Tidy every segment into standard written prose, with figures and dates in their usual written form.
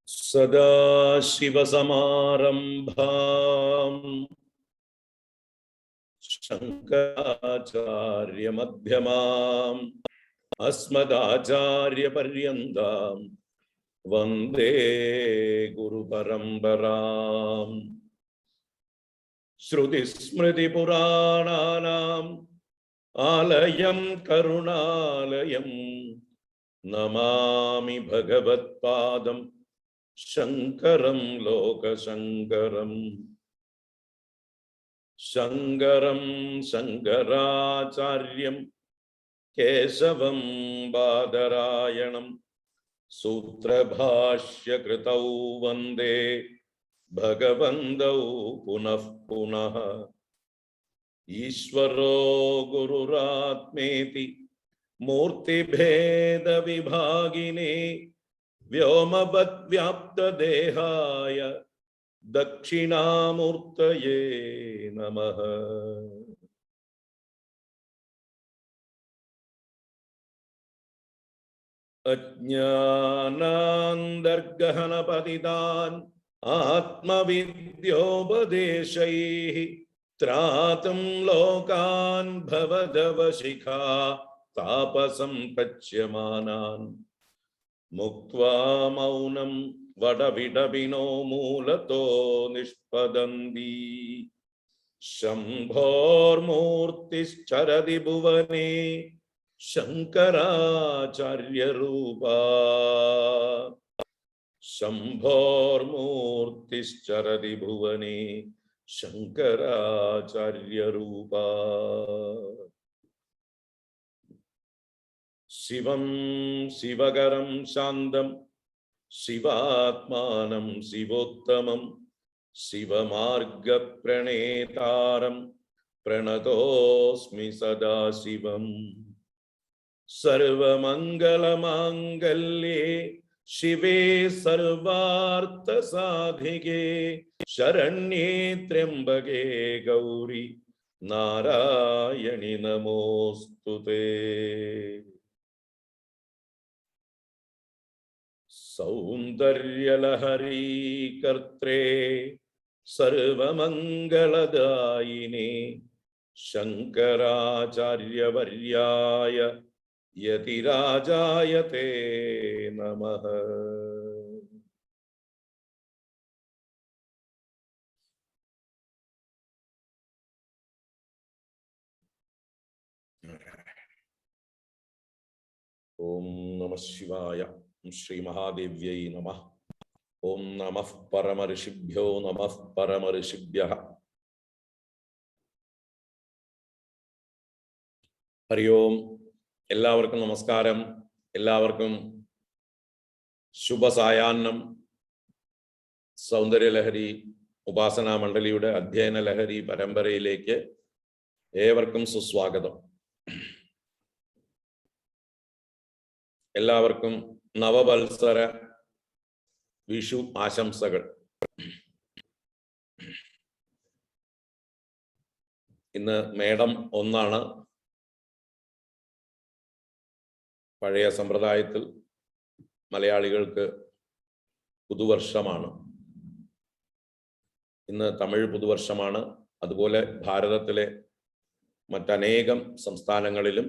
सदाशिवसमारम्भाम् शङ्कराचार्यमध्यमाम् अस्मदाचार्यपर्यन्ताम् वन्दे गुरुपरम्पराम्। श्रुतिस्मृतिपुराणानाम् आलयं करुणालयं नमामि भगवत्पादं शङ्करं लोकशङ्करम्। शङ्करं शङ्कराचार्यं केशवं बादरायणं सूत्रभाष्यकृतौ वन्दे भगवन्तौ पुनः पुनः। ईश्वरो गुरुरात्मेति मूर्तिभेदविभागिने व्योमवद्व्याप्तदेहाय दक्षिणामूर्तये नमः। अज्ञानान्दर्गहनपतितान् आत्मविद्योपदेशैः त्रातुं लोकान् भवदवशिखा तापसं पच्यमानान् मुक्त्वा मौनं वडविडविनो मूलतो निष्पदन्ति। शम्भोर्मूर्तिश्चरति भुवने शङ्कराचार्यरूपा। शम्भोर्मूर्तिश्चरति भुवने शङ्कराचार्यरूपा। शिवं शिवकरं शान्तं शिवात्मानं शिवोत्तमं शिवमार्गप्रणेतारं प्रणतोऽस्मि सदाशिवम्। सर्वमङ्गलमाङ्गल्ये शिवे सर्वार्थसाधिके शरण्ये त्र्यम्बके गौरी नारायणि नमोऽस्तुते। सौन्दर्यलहरी कर्त्रे सर्वमङ्गलदायिने शङ्कराचार्यवर्याय यतिराजाय ते नमः। ओम नमः शिवाय। श्री महादेव्यै नमः। ओम नमः परमऋषिभ्यो नमः परमऋषिभ्यः। हरि ओम। എല്ലാവർക്കും നമസ്കാരം. എല്ലാവർക്കും ശുഭസായാഹ്നം. സൗന്ദര്യലഹരി ഉപാസനാ മണ്ഡലിയുടെ അധ്യയന ലഹരി പരമ്പരയിലേക്ക് ഏവർക്കും സുസ്വാഗതം. എല്ലാവർക്കും നവവത്സര വിഷു ആശംസകൾ. ഇന്ന് മേടം 1 പഴയ സമ്പ്രദായത്തിൽ മലയാളികൾക്ക് പുതുവർഷമാണ്. ഇന്ന് തമിഴ് പുതുവർഷമാണ്. അതുപോലെ ഭാരതത്തിലെ മറ്റനേകം സംസ്ഥാനങ്ങളിലും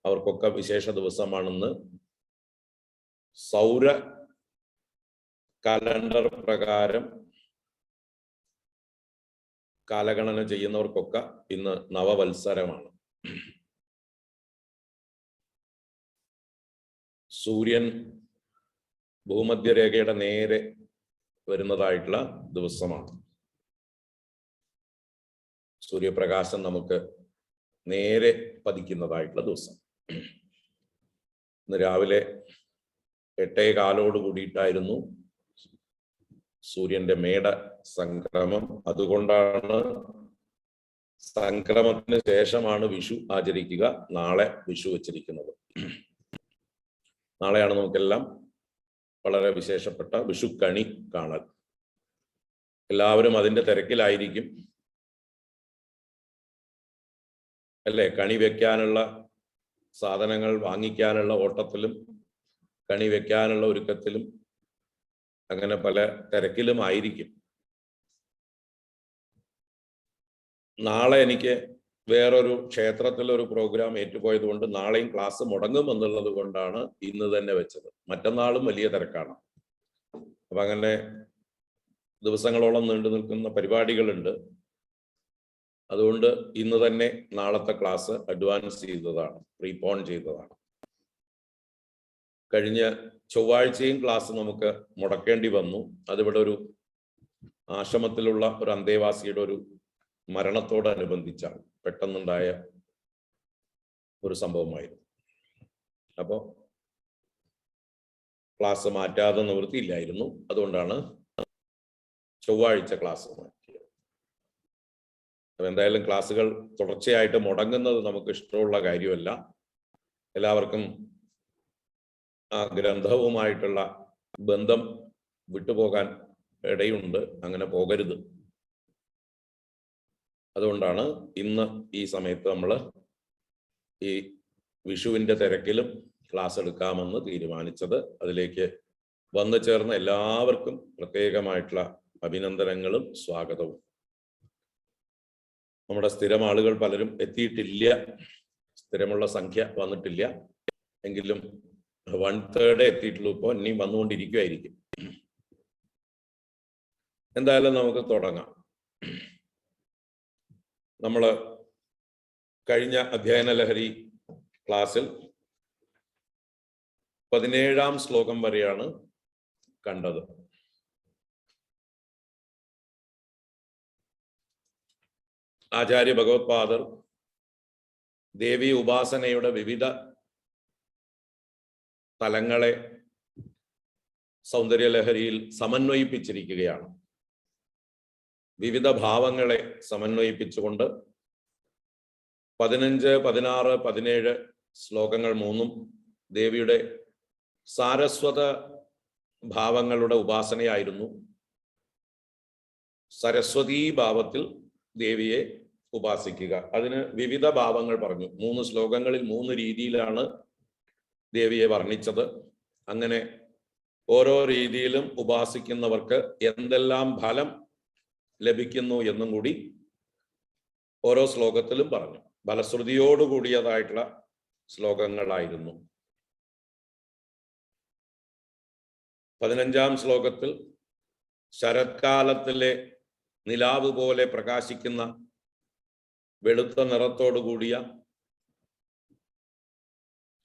അവർക്കൊക്കെ വിശേഷ ദിവസമാണെന്ന് സൗര കലണ്ടർ പ്രകാരം കാലഗണന ചെയ്യുന്നവർക്കൊക്കെ ഇന്ന് നവവത്സരമാണ്. സൂര്യൻ ഭൂമധ്യരേഖയുടെ നേരെ വരുന്നതായിട്ടുള്ള ദിവസമാണ്. സൂര്യപ്രകാശം നമുക്ക് നേരെ പതിക്കുന്നതായിട്ടുള്ള ദിവസം. ഇന്ന് രാവിലെ 8:15 കൂടിയിട്ടായിരുന്നു സൂര്യന്റെ മേട സംക്രമം. അതുകൊണ്ടാണ് സംക്രമത്തിന് ശേഷമാണ് വിഷു ആചരിക്കുക. നാളെ വിഷു വച്ചിരിക്കുന്നത്. നാളെയാണ് നമുക്കെല്ലാം വളരെ വിശേഷപ്പെട്ട വിഷുക്കണി കാണൽ. എല്ലാവരും അതിൻ്റെ തിരക്കിലായിരിക്കും അല്ലേ? കണി വെക്കാനുള്ള സാധനങ്ങൾ വാങ്ങിക്കാനുള്ള ഓട്ടത്തിലും കണി വെക്കാനുള്ള ഒരുക്കത്തിലും അങ്ങനെ പല തിരക്കിലുമായിരിക്കും. നാളെ എനിക്ക് വേറൊരു ക്ഷേത്രത്തിലൊരു പ്രോഗ്രാം ഏറ്റുപോയത് കൊണ്ട് നാളെയും ക്ലാസ് മുടങ്ങുമെന്നുള്ളത് കൊണ്ടാണ് ഇന്ന് തന്നെ വെച്ചത്. മറ്റന്നാളും വലിയ തിരക്കാണ്. അപ്പൊ അങ്ങനെ ദിവസങ്ങളോളം നീണ്ടു നിൽക്കുന്ന പരിപാടികളുണ്ട്. അതുകൊണ്ട് ഇന്ന് തന്നെ നാളത്തെ ക്ലാസ് അഡ്വാൻസ് ചെയ്തതാണ്, പ്രീപോൺ ചെയ്തതാണ്. കഴിഞ്ഞ ചൊവ്വാഴ്ചയും ക്ലാസ് നമുക്ക് മുടക്കേണ്ടി വന്നു. അതിവിടെ ഒരു ആശ്രമത്തിലുള്ള ഒരു അന്തേവാസിയുടെ ഒരു മരണത്തോടനുബന്ധിച്ചാണ്, പെട്ടെന്നുണ്ടായ ഒരു സംഭവമായിരുന്നു. അപ്പോൾ ക്ലാസ് മാറ്റാതെ നിവൃത്തിയില്ലായിരുന്നു. അതുകൊണ്ടാണ് ചൊവ്വാഴ്ച ക്ലാസ് മാറ്റിയത്. അപ്പൊ എന്തായാലും ക്ലാസ്സുകൾ തുടർച്ചയായിട്ട് മുടങ്ങുന്നത് നമുക്ക് ഇഷ്ടമുള്ള കാര്യമല്ല. എല്ലാവർക്കും ആ ഗ്രന്ഥവുമായിട്ടുള്ള ബന്ധം വിട്ടുപോകാൻ ഇടയുണ്ട്. അങ്ങനെ പോകരുത്. അതുകൊണ്ടാണ് ഇന്ന് ഈ സമയത്ത് നമ്മൾ ഈ വിഷുവിൻ്റെ തിരക്കിലും ക്ലാസ് എടുക്കാമെന്ന് തീരുമാനിച്ചത്. അതിലേക്ക് വന്നു ചേർന്ന എല്ലാവർക്കും പ്രത്യേകമായിട്ടുള്ള അഭിനന്ദനങ്ങളും സ്വാഗതവും. നമ്മുടെ സ്ഥിരം ആളുകൾ പലരും എത്തിയിട്ടില്ല, സ്ഥിരമുള്ള സംഖ്യ വന്നിട്ടില്ല. എങ്കിലും 1/3 എത്തിയിട്ടുള്ളൂ. ഇപ്പോൾ ഇനിയും വന്നുകൊണ്ടിരിക്കുമായിരിക്കും. എന്തായാലും നമുക്ക് തുടങ്ങാം. നമ്മൾ കഴിഞ്ഞ അധ്യയന ലഹരി ക്ലാസ്സിൽ 17-ാം ശ്ലോകം വരെയാണ് കണ്ടത്. ആചാര്യ ഭഗവത്പാദർ ദേവി ഉപാസനയുടെ വിവിധ തലങ്ങളെ സൗന്ദര്യലഹരിയിൽ സമന്വയിപ്പിച്ചിരിക്കുകയാണ്. വിവിധ ഭാവങ്ങളെ സമന്വയിപ്പിച്ചുകൊണ്ട് 15, 16, 17 ശ്ലോകങ്ങൾ 3 ദേവിയുടെ സാരസ്വത ഭാവങ്ങളുടെ ഉപാസനയായിരുന്നു. സരസ്വതീ ഭാവത്തിൽ ദേവിയെ ഉപാസിക്കുക. അതിന് വിവിധ ഭാവങ്ങൾ പറഞ്ഞു. 3 ശ്ലോകങ്ങളിൽ 3 രീതിയിലാണ് ദേവിയെ വർണ്ണിച്ചത്. അങ്ങനെ ഓരോ രീതിയിലും ഉപാസിക്കുന്നവർക്ക് എന്തെല്ലാം ഫലം ലഭിക്കുന്നു എന്നും കൂടി ഓരോ ശ്ലോകത്തിലും പറഞ്ഞു. ഫലശ്രുതിയോടുകൂടിയതായിട്ടുള്ള ശ്ലോകങ്ങളായിരുന്നു. 15-ാം ശ്ലോകത്തിൽ ശരത്കാലത്തിലെ നിലാവ് പോലെ പ്രകാശിക്കുന്ന വെളുത്ത നിറത്തോടുകൂടിയ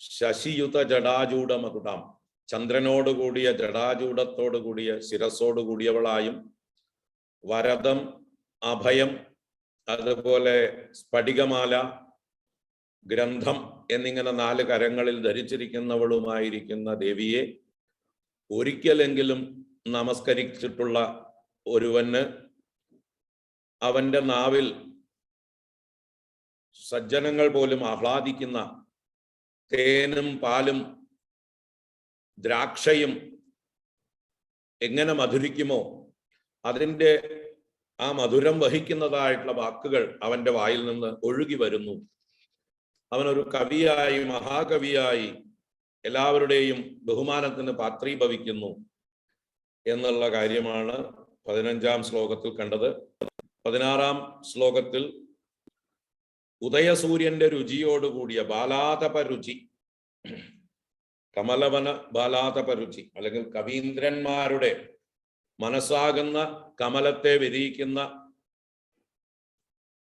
ശശിയുത ജടാജൂഢ മകുടാം, ചന്ദ്രനോടുകൂടിയ ജടാജൂഢത്തോടുകൂടിയ ശിരസോടുകൂടിയവളായും, വരദം, അഭയം, അതുപോലെ സ്ഫടികമാല, ഗ്രന്ഥം എന്നിങ്ങനെ 4 കരങ്ങളിൽ ധരിച്ചിരിക്കുന്നവളുമായിരിക്കുന്ന ദേവിയെ ഒരിക്കലെങ്കിലും നമസ്കരിച്ചിട്ടുള്ള ഒരുവന് അവന്റെ നാവിൽ സജ്ജനങ്ങൾ പോലും ആഹ്ലാദിക്കുന്ന തേനും പാലും ദ്രാക്ഷയും എങ്ങനെ മധുരിക്കുമോ അതിൻ്റെ ആ മധുരം വഹിക്കുന്നതായിട്ടുള്ള വാക്കുകൾ അവന്റെ വായിൽ നിന്ന് ഒഴുകി വരുന്നു. അവനൊരു കവിയായി, മഹാകവിയായി എല്ലാവരുടെയും ബഹുമാനത്തിന് പാത്രീഭവിക്കുന്നു എന്നുള്ള കാര്യമാണ് 15-ാം ശ്ലോകത്തിൽ കണ്ടത്. 16-ാം ശ്ലോകത്തിൽ ഉദയസൂര്യന്റെ രുചിയോടുകൂടിയ ബാലാതപ രുചി, കമലവന ബാലാതപ രുചി, അല്ലെങ്കിൽ കവീന്ദ്രന്മാരുടെ മനസ്സാകുന്ന കമലത്തെ വിരിയിക്കുന്ന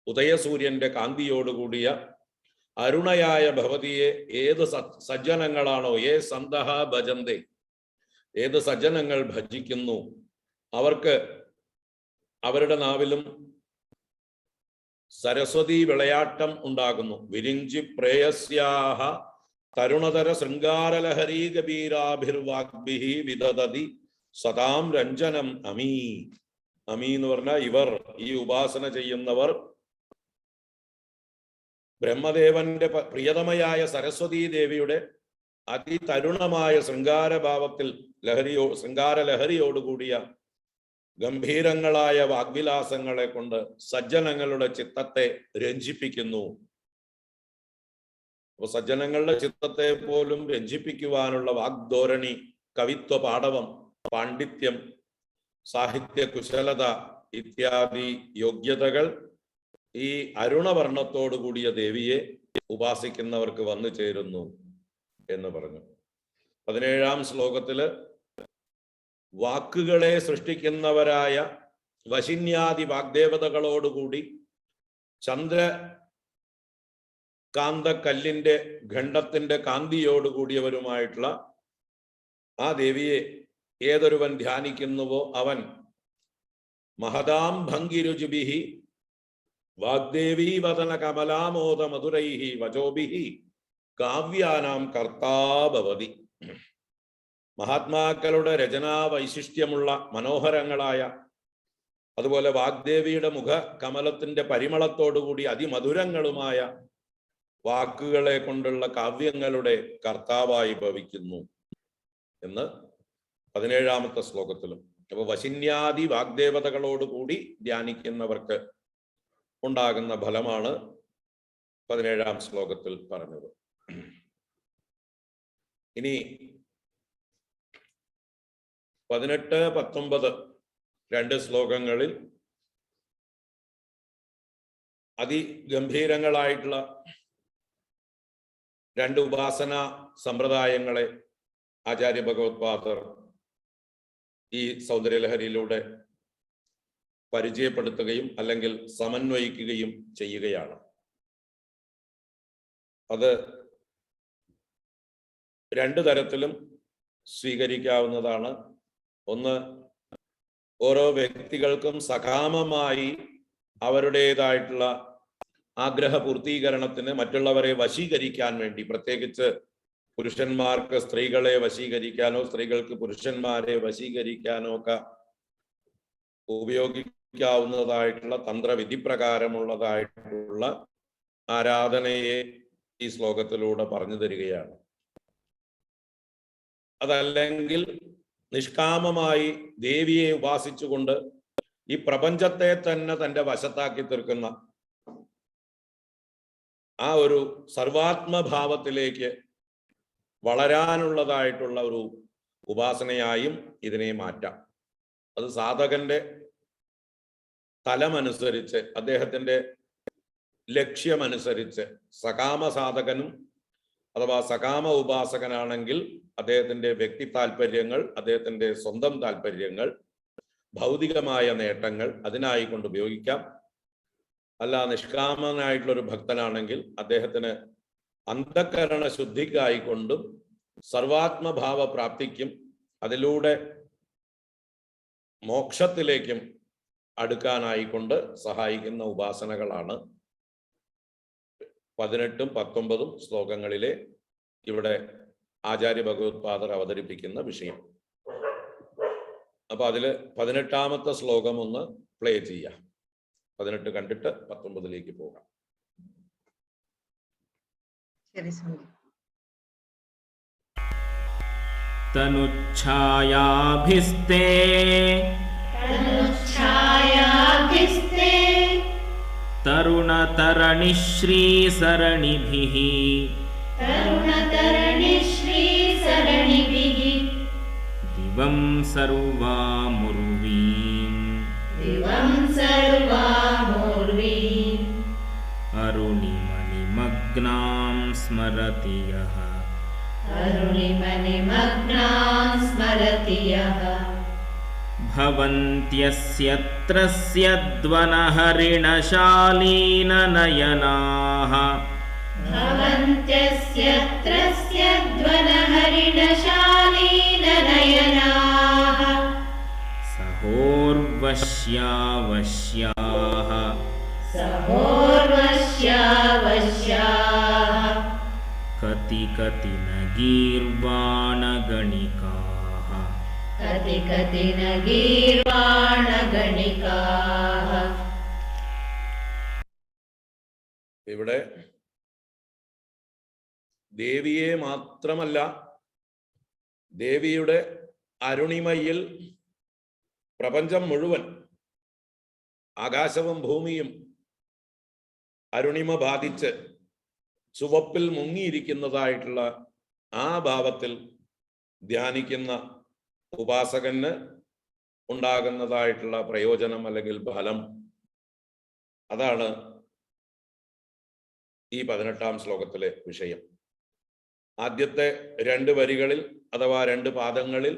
ഉദയസൂര്യന്റെ കാന്തിയോടുകൂടിയ അരുണയായ ഭവതിയെ ഏത് സജ്ജനങ്ങളാണോ, സന്തഹ ഭജന്തേ, ഏത് സജ്ജനങ്ങൾ ഭജിക്കുന്നു അവർക്ക് അവരുടെ നാവിലും സരസ്വതി വിളയാട്ടം ഉണ്ടാകുന്നു. വിരിഞ്ചി പ്രേയസ്യാഹ തരുണതര ശൃംഗാരലഹരീ ഗഭീരാഭിർവാഗ്ഭിഹി വിദദതി സദാം രഞ്ജനം അമീ. അമീ എന്ന് പറഞ്ഞാൽ ഇവർ, ഈ ഉപാസന ചെയ്യുന്നവർ ബ്രഹ്മദേവന്റെ പ്രിയതമയായ സരസ്വതീ ദേവിയുടെ അതിതരുണമായ ശൃംഗാരഭാവത്തിൽ ശൃംഗാരലഹരിയോടുകൂടിയ ഗംഭീരങ്ങളായ വാഗ്വിലാസങ്ങളെ കൊണ്ട് സജ്ജനങ്ങളുടെ ചിത്തത്തെ രഞ്ജിപ്പിക്കുന്നു. അപ്പൊ സജ്ജനങ്ങളുടെ ചിത്തത്തെ പോലും രഞ്ജിപ്പിക്കുവാനുള്ള വാഗ്ധോരണി, കവിത്വ പാടവം പാണ്ഡിത്യം, സാഹിത്യ കുശലത ഇത്യാദി യോഗ്യതകൾ ഈ അരുണവർണ്ണത്തോടു കൂടിയ ദേവിയെ ഉപാസിക്കുന്നവർക്ക് വന്നു ചേരുന്നു എന്ന് പറഞ്ഞു. 17-ാം ശ്ലോകത്തില് വാക്കുകളെ സൃഷ്ടിക്കുന്നവരായ വശിന്യാദി വാഗ്ദേവതകളോടുകൂടി ചന്ദ്രകാന്തക്കല്ലിന്റെ ഖണ്ഡത്തിന്റെ കാന്തിയോടുകൂടിയവരുമായിട്ടുള്ള ആ ദേവിയെ ഏതൊരുവൻ ധ്യാനിക്കുന്നുവോ അവൻ മഹതാം ഭംഗിരുചിഭിഹി വാഗ്ദേവീ വദന കമലാമോദ മധുരൈഹി വചോഭിഹി കാവ്യാനാം കർത്താഭവതി. മഹാത്മാക്കളുടെ രചനാ വൈശിഷ്ട്യമുള്ള മനോഹരങ്ങളായ, അതുപോലെ വാഗ്ദേവിയുടെ മുഖ കമലത്തിന്റെ പരിമളത്തോടുകൂടി അതിമധുരങ്ങളുമായ വാക്കുകളെ കൊണ്ടുള്ള കാവ്യങ്ങളുടെ കർത്താവായി ഭവിക്കുന്നു എന്ന് 17-ാമത്തെ ശ്ലോകത്തിലും. അപ്പൊ വശിന്യാദി വാഗ്ദേവതകളോടുകൂടി ധ്യാനിക്കുന്നവർക്ക് ഉണ്ടാകുന്ന ഫലമാണ് 17-ാം ശ്ലോകത്തിൽ പറഞ്ഞത്. ഇനി 18, 19 രണ്ട് ശ്ലോകങ്ങളിൽ അതിഗംഭീരങ്ങളായിട്ടുള്ള രണ്ട് ഉപാസന സമ്പ്രദായങ്ങളെ ആചാര്യ ഭഗവത്പാദർ ഈ സൗന്ദര്യലഹരിയിലൂടെ പരിചയപ്പെടുത്തുകയും അല്ലെങ്കിൽ സമന്വയിക്കുകയും ചെയ്യുകയാണ്. അത് രണ്ടു തരത്തിലും സ്വീകരിക്കാവുന്നതാണ്. ഒന്ന്, ഓരോ വ്യക്തികൾക്കും സകാമമായി അവരുടേതായിട്ടുള്ള ആഗ്രഹ പൂർത്തീകരണത്തിന് മറ്റുള്ളവരെ വശീകരിക്കാൻ വേണ്ടി, പ്രത്യേകിച്ച് പുരുഷന്മാർക്ക് സ്ത്രീകളെ വശീകരിക്കാനോ സ്ത്രീകൾക്ക് പുരുഷന്മാരെ വശീകരിക്കാനോ ഒക്കെ ഉപയോഗിക്കാവുന്നതായിട്ടുള്ള തന്ത്രവിധിപ്രകാരമുള്ളതായിട്ടുള്ള ആരാധനയെ ഈ ശ്ലോകത്തിലൂടെ പറഞ്ഞു തരികയാണ്. അതല്ലെങ്കിൽ നിഷ്കാമമായി ദേവിയെ ഉപാസിച്ചുകൊണ്ട് ഈ പ്രപഞ്ചത്തെ തന്നെ തൻ്റെ വശത്താക്കി തീർക്കുന്ന ആ ഒരു സർവാത്മഭാവത്തിലേക്ക് വളരാനുള്ളതായിട്ടുള്ള ഒരു ഉപാസനയായും ഇതിനെ മാറ്റാം. അത് സാധകന്റെ തലമനുസരിച്ച്, അദ്ദേഹത്തിന്റെ ലക്ഷ്യമനുസരിച്ച്, സകാമ സാധകനും അഥവാ സകാമ ഉപാസകനാണെങ്കിൽ അദ്ദേഹത്തിന്റെ വ്യക്തി താല്പര്യങ്ങൾ, അദ്ദേഹത്തിന്റെ സ്വന്തം താല്പര്യങ്ങൾ, ഭൗതികമായ നേട്ടങ്ങൾ അതിനായി കൊണ്ട് ഉപയോഗിക്കാം. അല്ല, നിഷ്കാമനായിട്ടുള്ളൊരു ഭക്തനാണെങ്കിൽ അദ്ദേഹത്തിന് അന്ധകരണ ശുദ്ധിക്കായിക്കൊണ്ടും സർവാത്മഭാവ പ്രാപ്തിക്കും അതിലൂടെ മോക്ഷത്തിലേക്കും അടുക്കാനായിക്കൊണ്ട് സഹായിക്കുന്ന ഉപാസനകളാണ് 18ഉം 19ഉം ശ്ലോകങ്ങളിലെ ഇവിടെ ആചാര്യ ഭഗവത്പാദർ അവതരിപ്പിക്കുന്ന വിഷയം. അപ്പൊ അതില് 18-ാമത്തെ ശ്ലോകം ഒന്ന് പ്ലേ ചെയ്യാം. 18 കണ്ടിട്ട് 19ലേക്ക് പോകാം. തനുച്ഛായാഭിസ്തേ തരുണതരണിശ്രീസരണിഭിഃ ദിവം സർവാമുർവീം അരുണിമണിമഗ്നാം സ്മരതി യഃ ഭവന്ത്യസ്യത്രസ്യ ധ്വനഹരിണശാലീനനയനാഃ സഹോർവശ്യാവശ്യാഃ കതി കതി ന ഗീർവാണഗണികാഃ ഇവിടെ ദേവിയെ മാത്രമല്ല, ദേവിയുടെ അരുണിമയിൽ പ്രപഞ്ചം മുഴുവൻ, ആകാശവും ഭൂമിയും അരുണിമ ബാധിച്ച് ചുവപ്പിൽ മുങ്ങിയിരിക്കുന്നതായിട്ടുള്ള ആ ഭാവത്തിൽ ധ്യാനിക്കുന്ന ഉപാസകന് ഉണ്ടാകുന്നതായിട്ടുള്ള പ്രയോജനം അല്ലെങ്കിൽ ഫലം, അതാണ് ഈ 18-ാം ശ്ലോകത്തിലെ വിഷയം. ആദ്യത്തെ 2 വരികളിൽ അഥവാ 2 പാദങ്ങളിൽ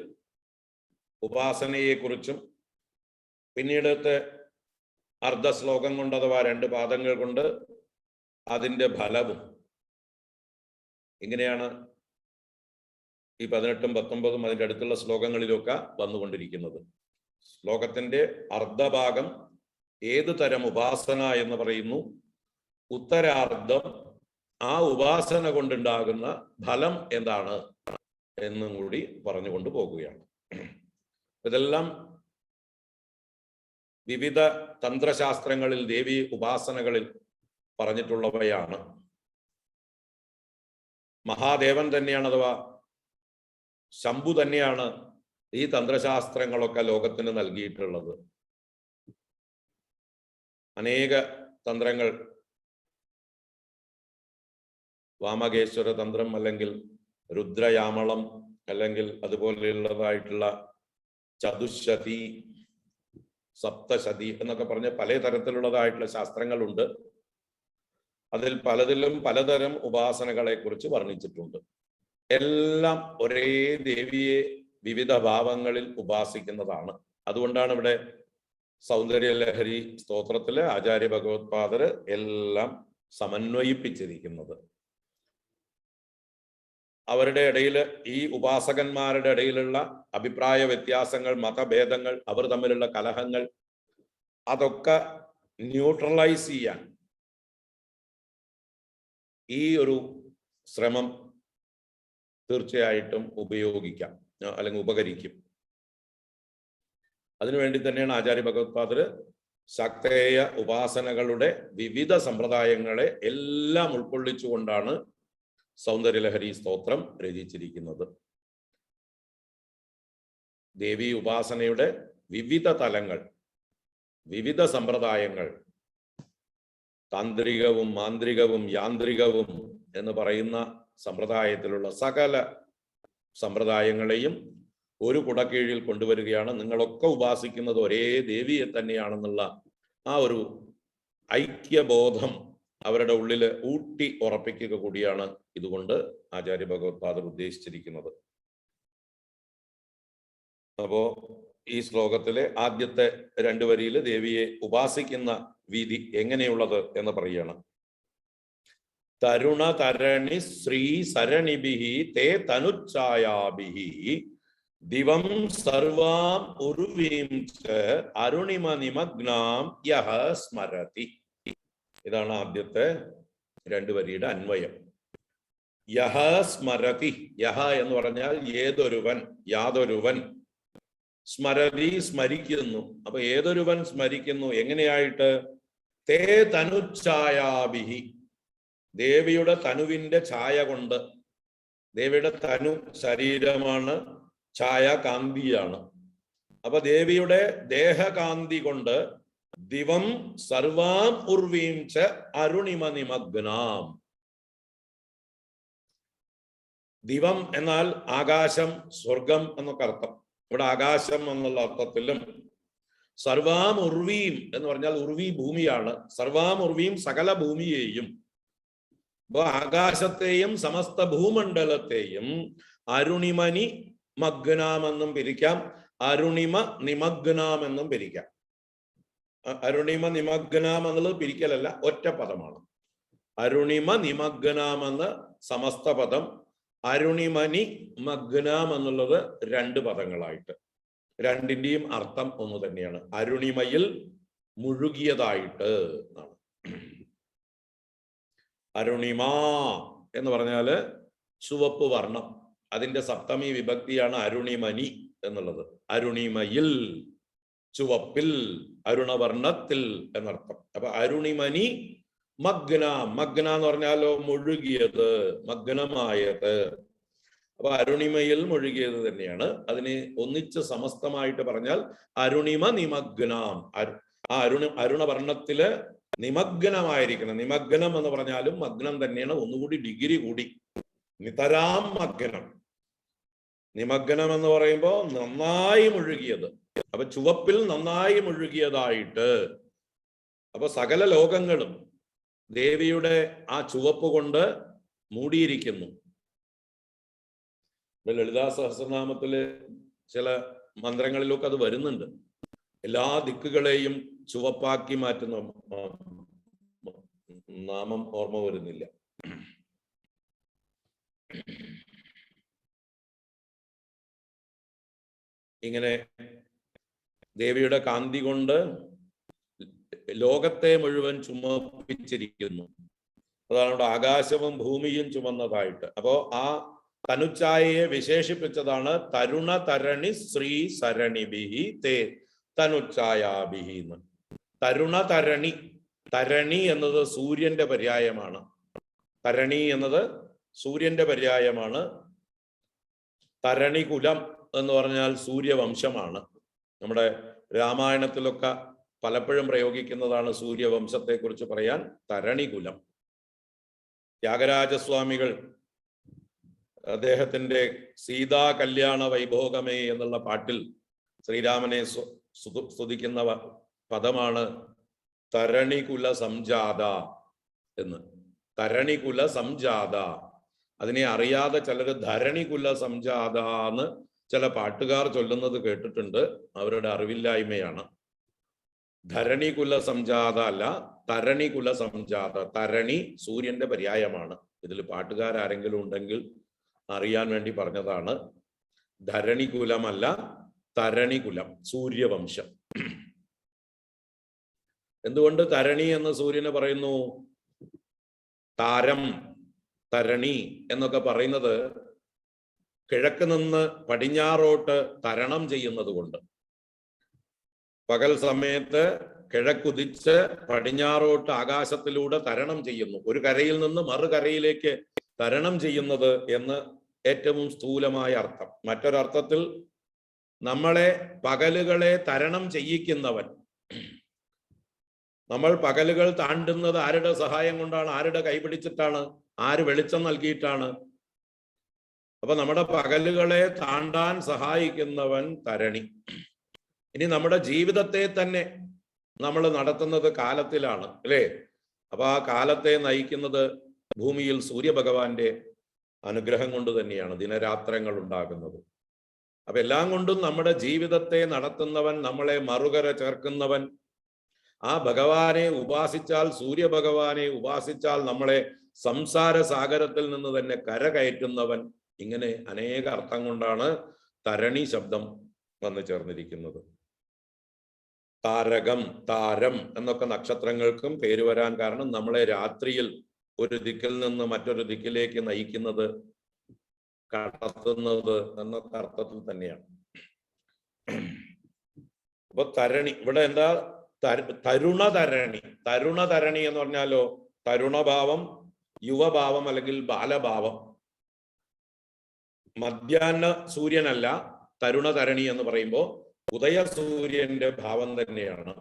ഉപാസനയെക്കുറിച്ചും പിന്നീടത്തെ അർദ്ധശ്ലോകം കൊണ്ട് അഥവാ 2 പാദങ്ങൾ കൊണ്ട് അതിൻ്റെ ഫലവും, ഇങ്ങനെയാണ് ഈ 18ഉം 19ഉം അതിൻ്റെ അടുത്തുള്ള ശ്ലോകങ്ങളിലൊക്കെ വന്നുകൊണ്ടിരിക്കുന്നത്. ശ്ലോകത്തിന്റെ അർദ്ധഭാഗം ഏതു തരം ഉപാസന എന്ന് പറയുന്നു, ഉത്തരാർദ്ധം ആ ഉപാസന കൊണ്ടുണ്ടാകുന്ന ഫലം എന്താണ് എന്നും കൂടി പറഞ്ഞുകൊണ്ട് പോകുകയാണ്. ഇതെല്ലാം വിവിധ തന്ത്രശാസ്ത്രങ്ങളിൽ, ദേവി ഉപാസനകളിൽ പറഞ്ഞിട്ടുള്ളവയാണ്. മഹാദേവൻ തന്നെയാണ് അഥവാ ശംഭു തന്നെയാണ് ഈ തന്ത്രശാസ്ത്രങ്ങളൊക്കെ ലോകത്തിന് നൽകിയിട്ടുള്ളത്. അനേക തന്ത്രങ്ങൾ, വാമകേശ്വര തന്ത്രം അല്ലെങ്കിൽ രുദ്രയാമളം അല്ലെങ്കിൽ അതുപോലെയുള്ളതായിട്ടുള്ള ചതുശതി, സപ്തശതി എന്നൊക്കെ പറഞ്ഞ് പല തരത്തിലുള്ളതായിട്ടുള്ള ശാസ്ത്രങ്ങളുണ്ട്. അതിൽ പലതിലും പലതരം ഉപാസനകളെ കുറിച്ച് വർണ്ണിച്ചിട്ടുണ്ട്. എല്ലാം ഒരേ ദേവിയെ വിവിധ ഭാവങ്ങളിൽ ഉപാസിക്കുന്നതാണ്. അതുകൊണ്ടാണ് ഇവിടെ സൗന്ദര്യലഹരി സ്തോത്രത്തില് ആചാര്യ ഭഗവത്പാദര് എല്ലാം സമന്വയിപ്പിച്ചിരിക്കുന്നത്. അവരുടെ ഇടയിൽ, ഈ ഉപാസകന്മാരുടെ ഇടയിലുള്ള അഭിപ്രായ വ്യത്യാസങ്ങൾ, മതഭേദങ്ങൾ, അവർ തമ്മിലുള്ള കലഹങ്ങൾ, അതൊക്കെ ന്യൂട്രലൈസ് ചെയ്യാൻ ഈ ഒരു ശ്രമം തീർച്ചയായിട്ടും ഉപയോഗിക്കാം അല്ലെങ്കിൽ ഉപകരിക്കും. അതിനുവേണ്ടി തന്നെയാണ് ആചാര്യ ഭഗവത്പാദര് ശാക്തേയ ഉപാസനകളുടെ വിവിധ സമ്പ്രദായങ്ങളെ എല്ലാം ഉൾക്കൊള്ളിച്ചുകൊണ്ടാണ് സൗന്ദര്യലഹരി സ്തോത്രം രചിച്ചിരിക്കുന്നത്. ദേവി ഉപാസനയുടെ വിവിധ തലങ്ങൾ, വിവിധ സമ്പ്രദായങ്ങൾ, താന്ത്രികവും മാന്ത്രികവും യാന്ത്രികവും എന്ന് പറയുന്ന സമ്പ്രദായത്തിലുള്ള സകല സമ്പ്രദായങ്ങളെയും ഒരു കുടക്കീഴിൽ കൊണ്ടുവരികയാണ്. നിങ്ങളൊക്കെ ഉപാസിക്കുന്നത് ഒരേ ദേവിയെ തന്നെയാണെന്നുള്ള ആ ഒരു ഐക്യബോധം അവരുടെ ഉള്ളിൽ ഊട്ടി ഉറപ്പിക്കുക കൂടിയാണ് ഇതുകൊണ്ട് ആചാര്യ ഭഗവത്പാദർ ഉദ്ദേശിച്ചിരിക്കുന്നത്. അപ്പോ ഈ ശ്ലോകത്തിലെ ആദ്യത്തെ 2 വരിയിൽ ദേവിയെ ഉപാസിക്കുന്ന വിധി എങ്ങനെയുള്ളത് എന്ന് പറയണം. തരുണ തരണി ശ്രീ സരണിഭിഹി തേ തനുച്ഛായാഭിഹി ദിവം സർവാം ഉർവീം ച അരുണിമ നിമഗ്നാം യഹ സ്മരതി. ഇതാണ് ആദ്യത്തെ 2 വരിയുടെ അന്വയം. യഹ സ്മരതി, യഹ എന്ന് പറഞ്ഞാൽ ഏതൊരുവൻ, യാതൊരുവൻ, സ്മരതി സ്മരിക്കുന്നു. അപ്പൊ ഏതൊരുവൻ സ്മരിക്കുന്നു എങ്ങനെയായിട്ട്? തേ തനുച്ഛായാഭിഹി, ദേവിയുടെ തനുവിന്റെ ഛായ കൊണ്ട്. ദേവിയുടെ തനു ശരീരമാണ്, ഛായ കാന്തിയാണ്. അപ്പൊ ദേവിയുടെ ദേഹകാന്തി കൊണ്ട് ദിവം സർവാം ഉർവീം ച അരുണിമ നിമഗ്നാം. ദിവം എന്നാൽ ആകാശം, സ്വർഗം എന്നൊക്കെ അർത്ഥം. ഇവിടെ ആകാശം എന്നുള്ള അർത്ഥത്തിലും സർവാം ഉർവീം എന്ന് പറഞ്ഞാൽ ഉർവി ഭൂമിയാണ്. സർവാം ഉർവീം സകല ഭൂമിയെയും, അപ്പൊ ആകാശത്തെയും സമസ്ത ഭൂമണ്ഡലത്തെയും അരുണിമനി മഗ്നാമെന്നും പിരിക്കാം, അരുണിമ നിമഗ്നാമെന്നും പിരിക്കാം. അരുണിമ നിമഗ്നാം എന്നുള്ളത് പിരിക്കലല്ല, ഒറ്റ പദമാണ്. അരുണിമ നിമഗ്നാമെന്ന് സമസ്ത പദം, അരുണിമനി മഗ്നാം എന്നുള്ളത് 2 പദങ്ങളായിട്ട്. 2ന്റെയും അർത്ഥം ഒന്ന് തന്നെയാണ്. അരുണിമയിൽ മുഴുകിയതായിട്ട് എന്നാണ്. അരുണിമ എന്ന് പറഞ്ഞാല് ചുവപ്പ് വർണ്ണം, അതിന്റെ സപ്തമി വിഭക്തിയാണ് അരുണിമനി എന്നുള്ളത്. അരുണിമയിൽ, ചുവപ്പിൽ, അരുണവർണ്ണത്തിൽ എന്നർത്ഥം. അപ്പൊ അരുണിമനി മഗ്ന, മഗ്ന എന്ന് പറഞ്ഞാലോ മുഴുകിയത്, മഗ്നമായത്. അപ്പൊ അരുണിമയിൽ മുഴുകിയത് തന്നെയാണ്. അതിന് ഒന്നിച്ച് സമസ്തമായിട്ട് പറഞ്ഞാൽ അരുണിമ നിമഗ്നാം. ആ അരുണവർണ്ണത്തില് നിമഗ്നമായിരിക്കണം. നിമഗ്നം എന്ന് പറഞ്ഞാലും മഗ്നം തന്നെയാണ്, ഒന്നുകൂടി ഡിഗ്രി കൂടി. നിതരാം മഗ്നം, നിമഗ്നം എന്ന് പറയുമ്പോൾ നന്നായി മുഴുകിയത്. അപ്പൊ ചുവപ്പിൽ നന്നായി മുഴുകിയതായിട്ട്. അപ്പൊ സകല ലോകങ്ങളും ദേവിയുടെ ആ ചുവപ്പ് കൊണ്ട് മൂടിയിരിക്കുന്നു. ലളിതാ സഹസ്രനാമത്തില് ചില മന്ത്രങ്ങളിലൊക്കെ അത് വരുന്നുണ്ട്. എല്ലാ ദിക്കുകളെയും ചുവപ്പാക്കി മാറ്റുന്ന നാമം ഓർമ്മ വരുന്നില്ല. ഇങ്ങനെ ദേവിയുടെ കാന്തി കൊണ്ട് ലോകത്തെ മുഴുവൻ ചുമപ്പിച്ചിരിക്കുന്നു. അതാണ് ഇവിടെ ആകാശവും ഭൂമിയും ചുമന്നതായിട്ട്. അപ്പോ ആ തനുച്ചായയെ വിശേഷിപ്പിച്ചതാണ് തരുണ തരണി ശ്രീ സരണിഭിഹി തേ തനുച്ചായാഭിഹി എന്ന്. തരുണ തരണി, തരണി എന്നത് സൂര്യന്റെ പര്യായമാണ്. തരണി എന്നത് സൂര്യന്റെ പര്യായമാണ്. തരണികുലം എന്ന് പറഞ്ഞാൽ സൂര്യവംശമാണ്. നമ്മുടെ രാമായണത്തിലൊക്കെ പലപ്പോഴും പ്രയോഗിക്കുന്നതാണ് സൂര്യവംശത്തെ കുറിച്ച് പറയാൻ തരണികുലം. ത്യാഗരാജസ്വാമികൾ അദ്ദേഹത്തിന്റെ സീതാ കല്യാണ വൈഭോഗമേ എന്നുള്ള പാട്ടിൽ ശ്രീരാമനെ സ്തുതിക്കുന്ന പദമാണ് തരണികുല സംജാത എന്ന്. തരണികുല സംജാത. അതിനെ അറിയാതെ ചിലർ ധരണികുല സംജാത എന്ന് ചില പാട്ടുകാർ ചൊല്ലുന്നത് കേട്ടിട്ടുണ്ട്. അവരുടെ അറിവില്ലായ്മയാണ്. ധരണികുല സംജാത അല്ല, തരണികുല സംജാത. തരണി സൂര്യന്റെ പര്യായമാണ്. ഇതിൽ പാട്ടുകാരെങ്കിലും ഉണ്ടെങ്കിൽ അറിയാൻ വേണ്ടി പറഞ്ഞതാണ്. ധരണികുലമല്ല, തരണികുലം, സൂര്യവംശം. എന്തുകൊണ്ട് തരണി എന്ന് സൂര്യന് പറയുന്നു? താരം, തരണി എന്നൊക്കെ പറയുന്നത് കിഴക്ക് നിന്ന് പടിഞ്ഞാറോട്ട് തരണം ചെയ്യുന്നത് കൊണ്ട്. പകൽ സമയത്ത് കിഴക്കുതിച്ച് പടിഞ്ഞാറോട്ട് ആകാശത്തിലൂടെ തരണം ചെയ്യുന്നു. ഒരു കരയിൽ നിന്ന് മറുകരയിലേക്ക് തരണം ചെയ്യുന്നത് എന്ന് ഏറ്റവും സ്ഥൂലമായ അർത്ഥം. മറ്റൊരർത്ഥത്തിൽ നമ്മളെ പകലുകളെ തരണം ചെയ്യിക്കുന്നവൻ. നമ്മൾ പകലുകൾ താണ്ടുന്നത് ആരുടെ സഹായം കൊണ്ടാണ്? ആരുടെ കൈപിടിച്ചിട്ടാണ്? ആര് വെളിച്ചം നൽകിയിട്ടാണ്? അപ്പൊ നമ്മുടെ പകലുകളെ താണ്ടാൻ സഹായിക്കുന്നവൻ തരണി. ഇനി നമ്മുടെ ജീവിതത്തെ തന്നെ നമ്മൾ നടത്തുന്നത് കാലത്തിലാണ്, അല്ലേ? അപ്പൊ ആ കാലത്തെ നയിക്കുന്നത് ഭൂമിയിൽ സൂര്യഭഗവാന്റെ അനുഗ്രഹം കൊണ്ട് തന്നെയാണ് ദിനരാത്രങ്ങൾ ഉണ്ടാകുന്നത്. അപ്പൊ എല്ലാം കൊണ്ടും നമ്മുടെ ജീവിതത്തെ നടത്തുന്നവൻ, നമ്മളെ മറുകര ചേർക്കുന്നവൻ, ആ ഭഗവാനെ ഉപാസിച്ചാൽ, സൂര്യഭഗവാനെ ഉപാസിച്ചാൽ നമ്മളെ സംസാര സാഗരത്തിൽ നിന്ന് തന്നെ കരകയറ്റുന്നവൻ. ഇങ്ങനെ അനേക അർത്ഥം കൊണ്ടാണ് തരണി ശബ്ദം വന്നു ചേർന്നിരിക്കുന്നത്. താരകം, താരം എന്നൊക്കെ നക്ഷത്രങ്ങൾക്കും പേര് വരാൻ കാരണം നമ്മളെ രാത്രിയിൽ ഒരു ദിക്കിൽ നിന്ന് മറ്റൊരു ദിക്കിലേക്ക് നയിക്കുന്നത്, കടത്തുന്നത് എന്നൊക്കെ അർത്ഥത്തിൽ തന്നെയാണ്. അപ്പൊ തരണി ഇവിടെ എന്താ? തരുണതരണി. തരുണതരണി എന്ന് പറഞ്ഞാലോ തരുണഭാവം, യുവഭാവം അല്ലെങ്കിൽ ബാലഭാവം. മധ്യാഹ്ന സൂര്യനല്ല തരുണതരണി എന്ന് പറയുമ്പോൾ ഉദയസൂര്യന്റെ ഭാവം തന്നെയാണ്.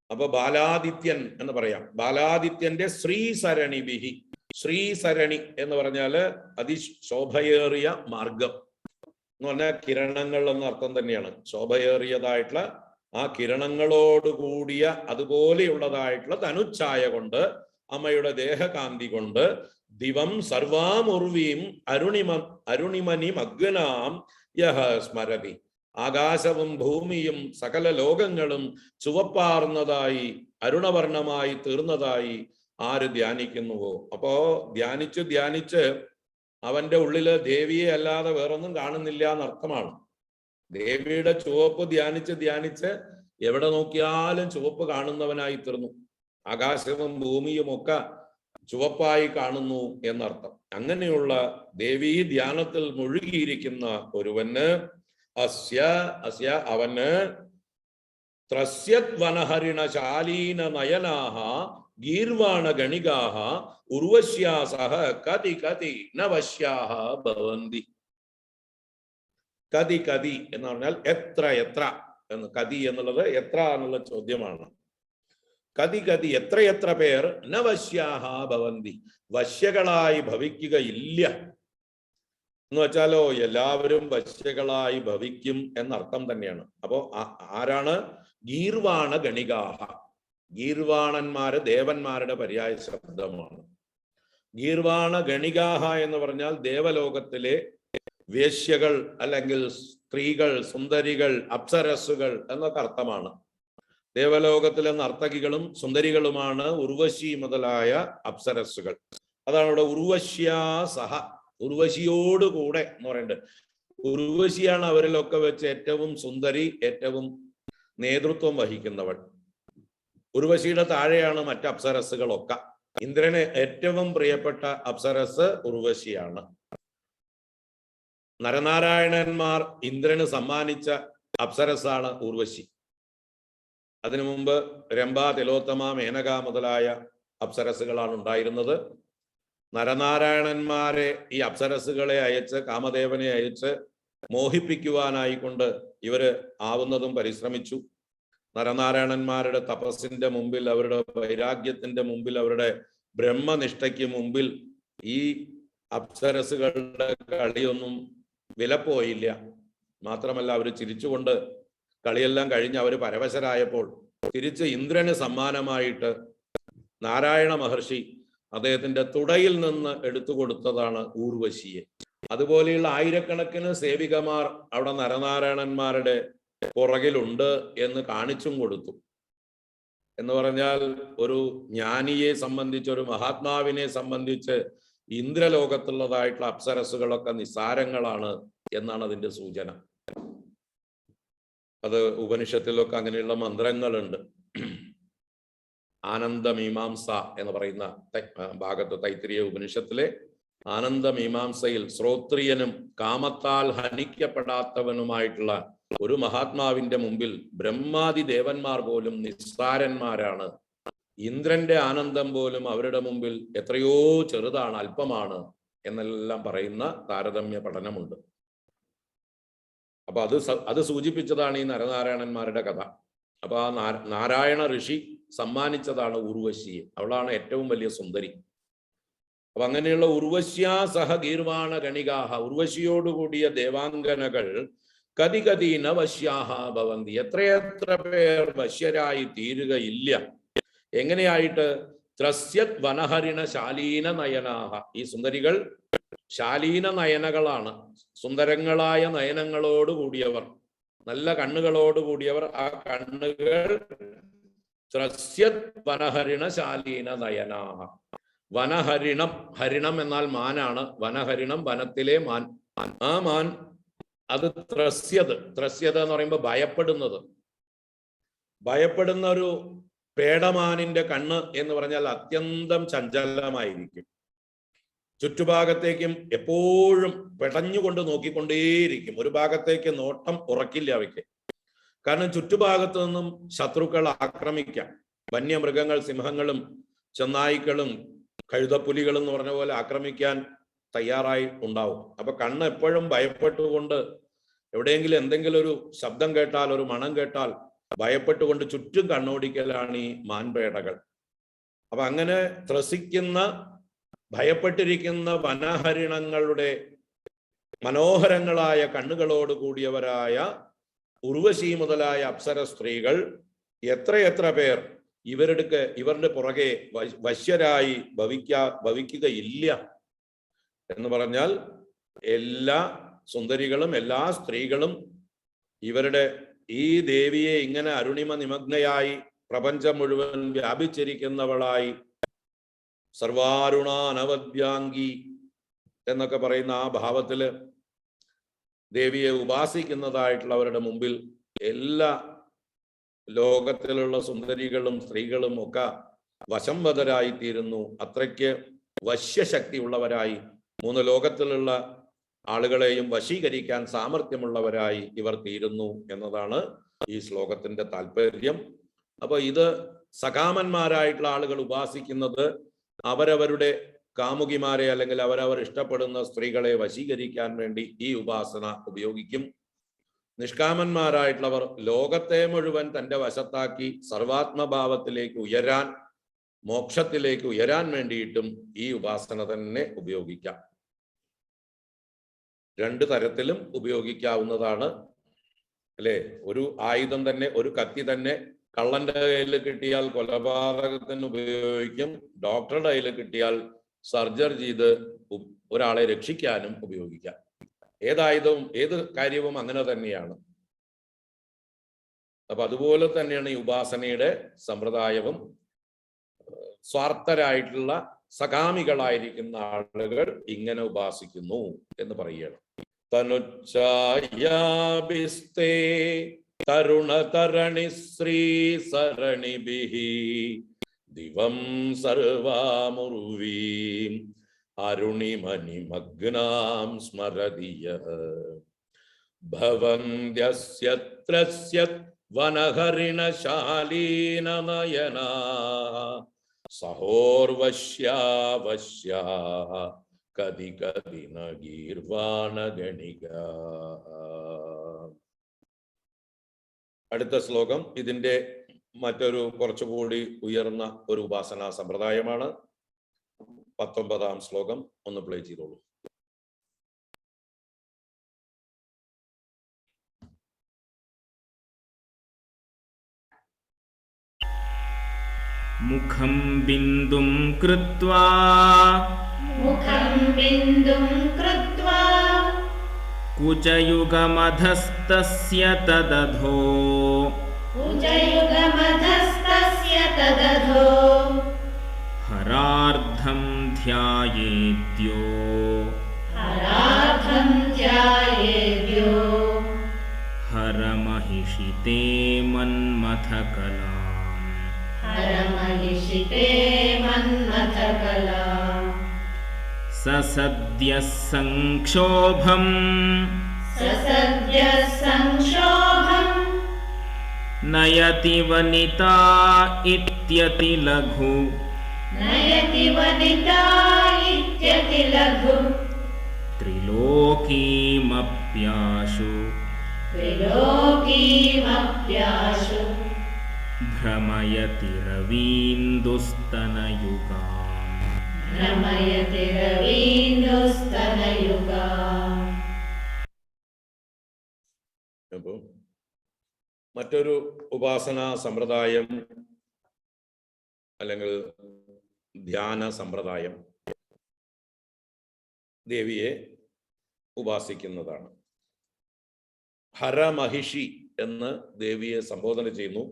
അപ്പൊ ബാലാദിത്യൻ എന്ന് പറയാം. ബാലാദിത്യന്റെ ശ്രീസരണിഭിഹി. ശ്രീസരണി എന്ന് പറഞ്ഞാല് അതിശോഭയേറിയ മാർഗം എന്ന് പറഞ്ഞാൽ കിരണങ്ങൾ എന്ന അർത്ഥം തന്നെയാണ്. ശോഭയേറിയതായിട്ടുള്ള ആ കിരണങ്ങളോടുകൂടിയ അതുപോലെയുള്ളതായിട്ടുള്ള തനുച്ഛായ കൊണ്ട്, അമ്മയുടെ ദേഹകാന്തി കൊണ്ട് ദിവം സർവാമുർവീം അരുണിമനി മഗ്നാം യഹ സ്മരതി. ആകാശവും ഭൂമിയും സകല ലോകങ്ങളും ചുവപ്പാർന്നതായി അരുണവർണമായി തീർന്നതായി ആര് ധ്യാനിക്കുന്നുവോ. അപ്പോ ധ്യാനിച്ച് അവന്റെ ഉള്ളില് ദേവിയെ അല്ലാതെ വേറൊന്നും കാണുന്നില്ല എന്നർത്ഥമാണ്. ദേവിയുടെ ചുവപ്പ് ധ്യാനിച്ച് എവിടെ നോക്കിയാലും ചുവപ്പ് കാണുന്നവനായി തീർന്നു. ആകാശവും ഭൂമിയും ഒക്കെ ചുവപ്പായി കാണുന്നു എന്നർത്ഥം. അങ്ങനെയുള്ള ദേവീ ധ്യാനത്തിൽ മുഴുകിയിരിക്കുന്ന ഒരുവന് അവന് ത്രസ്യത് വനഹരിണ ശാലീന നയനാഹ ഗീർവാണ ഗണികാഹ ഉർവശ്യാസഹ കതി കതി നവശ്യാഹ ഭവന്തി. കതി കതി എന്ന് പറഞ്ഞാൽ എത്ര എത്ര എന്ന്. കതി എന്നുള്ളത് എത്ര എന്നുള്ള ചോദ്യമാണ്. കതി കതി എത്ര പേർ നവശ്യാഹ ഭവന്തി, വശ്യകളായി ഭവിക്കുകയില്ല. എന്ന് വെച്ചാലോ എല്ലാവരും വശ്യകളായി ഭവിക്കും എന്നർത്ഥം തന്നെയാണ്. അപ്പോ ആരാണ്? ഗീർവാണ ഗണികാഹ. ഗീർവാണന്മാര് ദേവന്മാരുടെ പര്യായ ശബ്ദമാണ്. ഗീർവാണ ഗണികാഹ എന്ന് പറഞ്ഞാൽ ദേവലോകത്തിലെ വേശ്യകൾ അല്ലെങ്കിൽ സ്ത്രീകൾ, സുന്ദരികൾ, അപ്സരസ്സുകൾ എന്നൊക്കെ അർത്ഥമാണ്. ദേവലോകത്തിലെ നർത്തകികളും സുന്ദരികളുമാണ് ഉർവശി മുതലായ അപ്സരസ്സുകൾ. അതാണ് ഇവിടെ ഉർവശ്യാ സഹ, ഉർവശിയോടുകൂടെ എന്ന് പറയുന്നത്. ഉർവശിയാണ് അവരിലൊക്കെ വെച്ച് ഏറ്റവും സുന്ദരി, ഏറ്റവും നേതൃത്വം വഹിക്കുന്നവൾ. ഉർവശിയുടെ താഴെയാണ് മറ്റ് അപ്സരസ്സുകളൊക്കെ. ഇന്ദ്രന് ഏറ്റവും പ്രിയപ്പെട്ട അപ്സരസ് ഉർവശിയാണ്. നരനാരായണന്മാർ ഇന്ദ്രന് സമ്മാനിച്ച അപ്സരസാണ് ഉർവശി. അതിനു മുമ്പ് രംഭ, തിലോത്തമ, മേനക മുതലായ അപ്സരസുകളാണ് ഉണ്ടായിരുന്നത്. നരനാരായണന്മാരെ ഈ അപ്സരസുകളെ അയച്ച്, കാമദേവനെ അയച്ച് മോഹിപ്പിക്കുവാനായിക്കൊണ്ട് ഇവര് ആവുന്നതും പരിശ്രമിച്ചു. നരനാരായണന്മാരുടെ തപസ്സിന്റെ മുമ്പിൽ, അവരുടെ വൈരാഗ്യത്തിന്റെ മുമ്പിൽ, അവരുടെ ബ്രഹ്മനിഷ്ഠയ്ക്ക് മുമ്പിൽ ഈ അപ്സരസുകളുടെ കളിയൊന്നും വിലപ്പോയില്ല. മാത്രമല്ല അവർ ചിരിച്ചുകൊണ്ട് കളിയെല്ലാം കഴിഞ്ഞ് അവർ പരവശരായപ്പോൾ തിരിച്ച് ഇന്ദ്രന് സമ്മാനമായിട്ട് നാരായണ മഹർഷി അദ്ദേഹത്തിന്റെ തുടയിൽ നിന്ന് എടുത്തു കൊടുത്തതാണ് ഊർവശിയെ. അതുപോലെയുള്ള ആയിരക്കണക്കിന് സേവികമാർ അവിടെ നരനാരായണന്മാരുടെ പുറകിലുണ്ട് എന്ന് കാണിച്ചും കൊടുത്തു. എന്ന് പറഞ്ഞാൽ ഒരു ജ്ഞാനിയെ സംബന്ധിച്ച്, ഒരു മഹാത്മാവിനെ സംബന്ധിച്ച് ഇന്ദ്രലോകത്തുള്ളതായിട്ടുള്ള അപ്സരസുകളൊക്കെ നിസ്സാരങ്ങളാണ് എന്നാണ് അതിന്റെ സൂചന. അത് ഉപനിഷത്തിലൊക്കെ അങ്ങനെയുള്ള മന്ത്രങ്ങളുണ്ട്. ആനന്ദമീമാംസ എന്ന് പറയുന്ന ഭാഗത്ത്, തൈത്തിരീയ ഉപനിഷത്തിലെ ആനന്ദമീമാംസയിൽ ശ്രോത്രിയനും കാമത്താൽ ഹനിക്കപ്പെടാത്തവനുമായിട്ടുള്ള ഒരു മഹാത്മാവിന്റെ മുമ്പിൽ ബ്രഹ്മാദി ദേവന്മാർ പോലും നിസ്സാരന്മാരാണ്. ഇന്ദ്രന്റെ ആനന്ദം പോലും അവരുടെ മുമ്പിൽ എത്രയോ ചെറുതാണ്, അല്പമാണ് എന്നെല്ലാം പറയുന്ന താരതമ്യ പഠനമുണ്ട്. അപ്പൊ അത് സൂചിപ്പിച്ചതാണ് ഈ നരനാരായണന്മാരുടെ കഥ. അപ്പൊ ആ നാരായണ ഋഷി സമ്മാനിച്ചതാണ് ഉർവശിയെ. അവളാണ് ഏറ്റവും വലിയ സുന്ദരി. അപ്പൊ അങ്ങനെയുള്ള ഉർവശ്യാ സഹ ഗീർവാണ ഗണികാഹ, ഉർവശിയോടുകൂടിയ ദേവാംഗനകൾ കതികതീന വശ്യാഹ ഭവന്തി, എത്രയെത്ര പേർ വശ്യരായി തീരുകയില്ല. എങ്ങനെയായിട്ട്? ത്രസ്യത് വനഹരിണ ശാലീന നയനാഹ, ഈ സുന്ദരികൾ ശാലീന നയനകളാണ്, സുന്ദരങ്ങളായ നയനങ്ങളോട് കൂടിയവർ, നല്ല കണ്ണുകളോട് കൂടിയവർ. ആ കണ്ണുകൾ ത്രസ്യത് വനഹരിണ ശാലീന നയനാഹ. വനഹരിണം, ഹരിണം എന്നാൽ മാനാണ്. വനഹരിണം വനത്തിലെ മാൻ. ആ മാൻ അത് ത്രസ്യത്, ത്രസ്യത് എന്ന് പറയുമ്പോൾ ഭയപ്പെടുന്നത്. ഭയപ്പെടുന്ന ഒരു പേടമാനിന്റെ കണ്ണ് എന്ന് പറഞ്ഞാൽ അത്യന്തം ചഞ്ചലമായിരിക്കും. ചുറ്റുഭാഗത്തേക്കും എപ്പോഴും പെടഞ്ഞുകൊണ്ട് നോക്കിക്കൊണ്ടേയിരിക്കും. ഒരു ഭാഗത്തേക്ക് നോട്ടം ഉറക്കില്ല അവയ്ക്ക്. കാരണം ചുറ്റുഭാഗത്തു നിന്നും ശത്രുക്കൾ ആക്രമിക്കാം. വന്യമൃഗങ്ങൾ, സിംഹങ്ങളും ചെന്നായ്ക്കളും കഴുതപ്പുലികളും എന്ന് പറഞ്ഞ പോലെ ആക്രമിക്കാൻ തയ്യാറായി ഉണ്ടാവും. അപ്പൊ കണ്ണ് എപ്പോഴും ഭയപ്പെട്ടുകൊണ്ട്, എവിടെയെങ്കിലും എന്തെങ്കിലും ഒരു ശബ്ദം കേട്ടാൽ, ഒരു മണം കേട്ടാൽ ഭയപ്പെട്ടുകൊണ്ട് ചുറ്റും കണ്ണോടിക്കലാണ് ഈ മാൻപേടകൾ. അപ്പൊ അങ്ങനെ ത്രസിക്കുന്ന, ഭയപ്പെട്ടിരിക്കുന്ന വനഹരിണങ്ങളുടെ മനോഹരങ്ങളായ കണ്ണുകളോട് കൂടിയവരായ ഉർവശി മുതലായ അപ്സര സ്ത്രീകൾ എത്രയെത്ര പേർ ഇവരുടെ പുറകെ വശ്യരായി ഭവിക്കുകയില്ല എന്ന് പറഞ്ഞാൽ എല്ലാ സുന്ദരികളും എല്ലാ സ്ത്രീകളും ഇവരുടെ ഈ ദേവിയെ ഇങ്ങനെ അരുണിമ നിമഗ്നയായി പ്രപഞ്ചം മുഴുവൻ വ്യാപിച്ചിരിക്കുന്നവളായി, സർവാരുണാനവദ്യാംഗി എന്നൊക്കെ പറയുന്ന ആ ഭാവത്തില് ദേവിയെ ഉപാസിക്കുന്നതായിട്ടുള്ളവരുടെ മുമ്പിൽ എല്ലാ ലോകത്തിലുള്ള സുന്ദരികളും സ്ത്രീകളും ഒക്കെ വശംവദരായി തീരുന്നു. അത്രയ്ക്ക് വശ്യശക്തി ഉള്ളവരായി, മൂന്ന് ലോകത്തിലുള്ള ആളുകളെയും വശീകരിക്കാൻ സാമർഥ്യമുള്ളവരായി ഇവർ തീരുന്നു എന്നതാണ് ഈ ശ്ലോകത്തിന്റെ താല്പര്യം. അപ്പൊ ഇത് സകാമന്മാരായിട്ടുള്ള ആളുകൾ ഉപാസിക്കുന്നത് അവരവരുടെ കാമുകിമാരെ അല്ലെങ്കിൽ അവരവർ ഇഷ്ടപ്പെടുന്ന സ്ത്രീകളെ വശീകരിക്കാൻ വേണ്ടി ഈ ഉപാസന ഉപയോഗിക്കും. നിഷ്കാമന്മാരായിട്ടുള്ളവർ ലോകത്തെ മുഴുവൻ തൻ്റെ വശത്താക്കി സർവാത്മഭാവത്തിലേക്ക് ഉയരാൻ, മോക്ഷത്തിലേക്ക് ഉയരാൻ വേണ്ടിയിട്ടും ഈ ഉപാസന തന്നെ ഉപയോഗിക്കാം. രണ്ട് തരത്തിലും ഉപയോഗിക്കാവുന്നതാണ് അല്ലേ? ഒരു ആയുധം തന്നെ, ഒരു കത്തി തന്നെ കള്ളന്റെ കയ്യിൽ കിട്ടിയാൽ കൊലപാതകത്തിന് ഉപയോഗിക്കും, ഡോക്ടറുടെ കയ്യിൽ കിട്ടിയാൽ സർജറി ചെയ്ത് ഒരാളെ രക്ഷിക്കാനും ഉപയോഗിക്കാം. ഏതായുധവും ഏത് കാര്യവും അങ്ങനെ തന്നെയാണ്. അപ്പൊ അതുപോലെ തന്നെയാണ് ഈ ഉപാസനയുടെ സമ്പ്രദായവും. സ്വാർത്ഥരായിട്ടുള്ള സകാമികളായിരിക്കുന്ന ആളുകൾ ഇങ്ങനെ ഉപാസിക്കുന്നു എന്ന് പറയുകയാണ്. തനുച്ഛായാഭിസ്തേ തരുണതരണി ശ്രീ സരണിഭിഹി ദിവം സർവാമുർവീം അരുണിമണിമഗ്നാം സ്മരതിയഃ ഭവന്ത്യസ്യത്രസ്യത് വനഹരിണശാലീനനയനാഃ സഹോർവശ്യാവശ്യാഃ കതി കതി ന ഗീർവാണഗണികാഃ. അടുത്ത ശ്ലോകം ഇതിന്റെ മറ്റൊരു കുറച്ചുകൂടി ഉയർന്ന ഒരു ഉപാസനാ സമ്പ്രദായമാണ്. 19ാം ശ്ലോകം ഒന്ന് പ്ലേ ചെയ്തോളൂ. മുഖം ബിന്ദും കൃത്വാ കുചയുഗമധസ്തസ്യ തദധോ ഹരാർദ്ധം ധ്യായേദ്യോ ഹരമഹിഷിതേ മന്മഥകലാം. സസദ്യഃ സംക്ഷോഭം നയതി വനിതാ ഇത്യതിലഘു ത്രിലോകീമപ്യാശു ഭ്രമയതി രവീന്ദുസ്തനയുഗാം. അപ്പോ മറ്റൊരു ഉപാസനാ സമ്പ്രദായം അല്ലെങ്കിൽ ധ്യാന സമ്പ്രദായം ദേവിയെ ഉപാസിക്കുന്നതാണ്. ഹരമഹിഷി എന്ന് ദേവിയെ സംബോധന ചെയ്യുന്നു.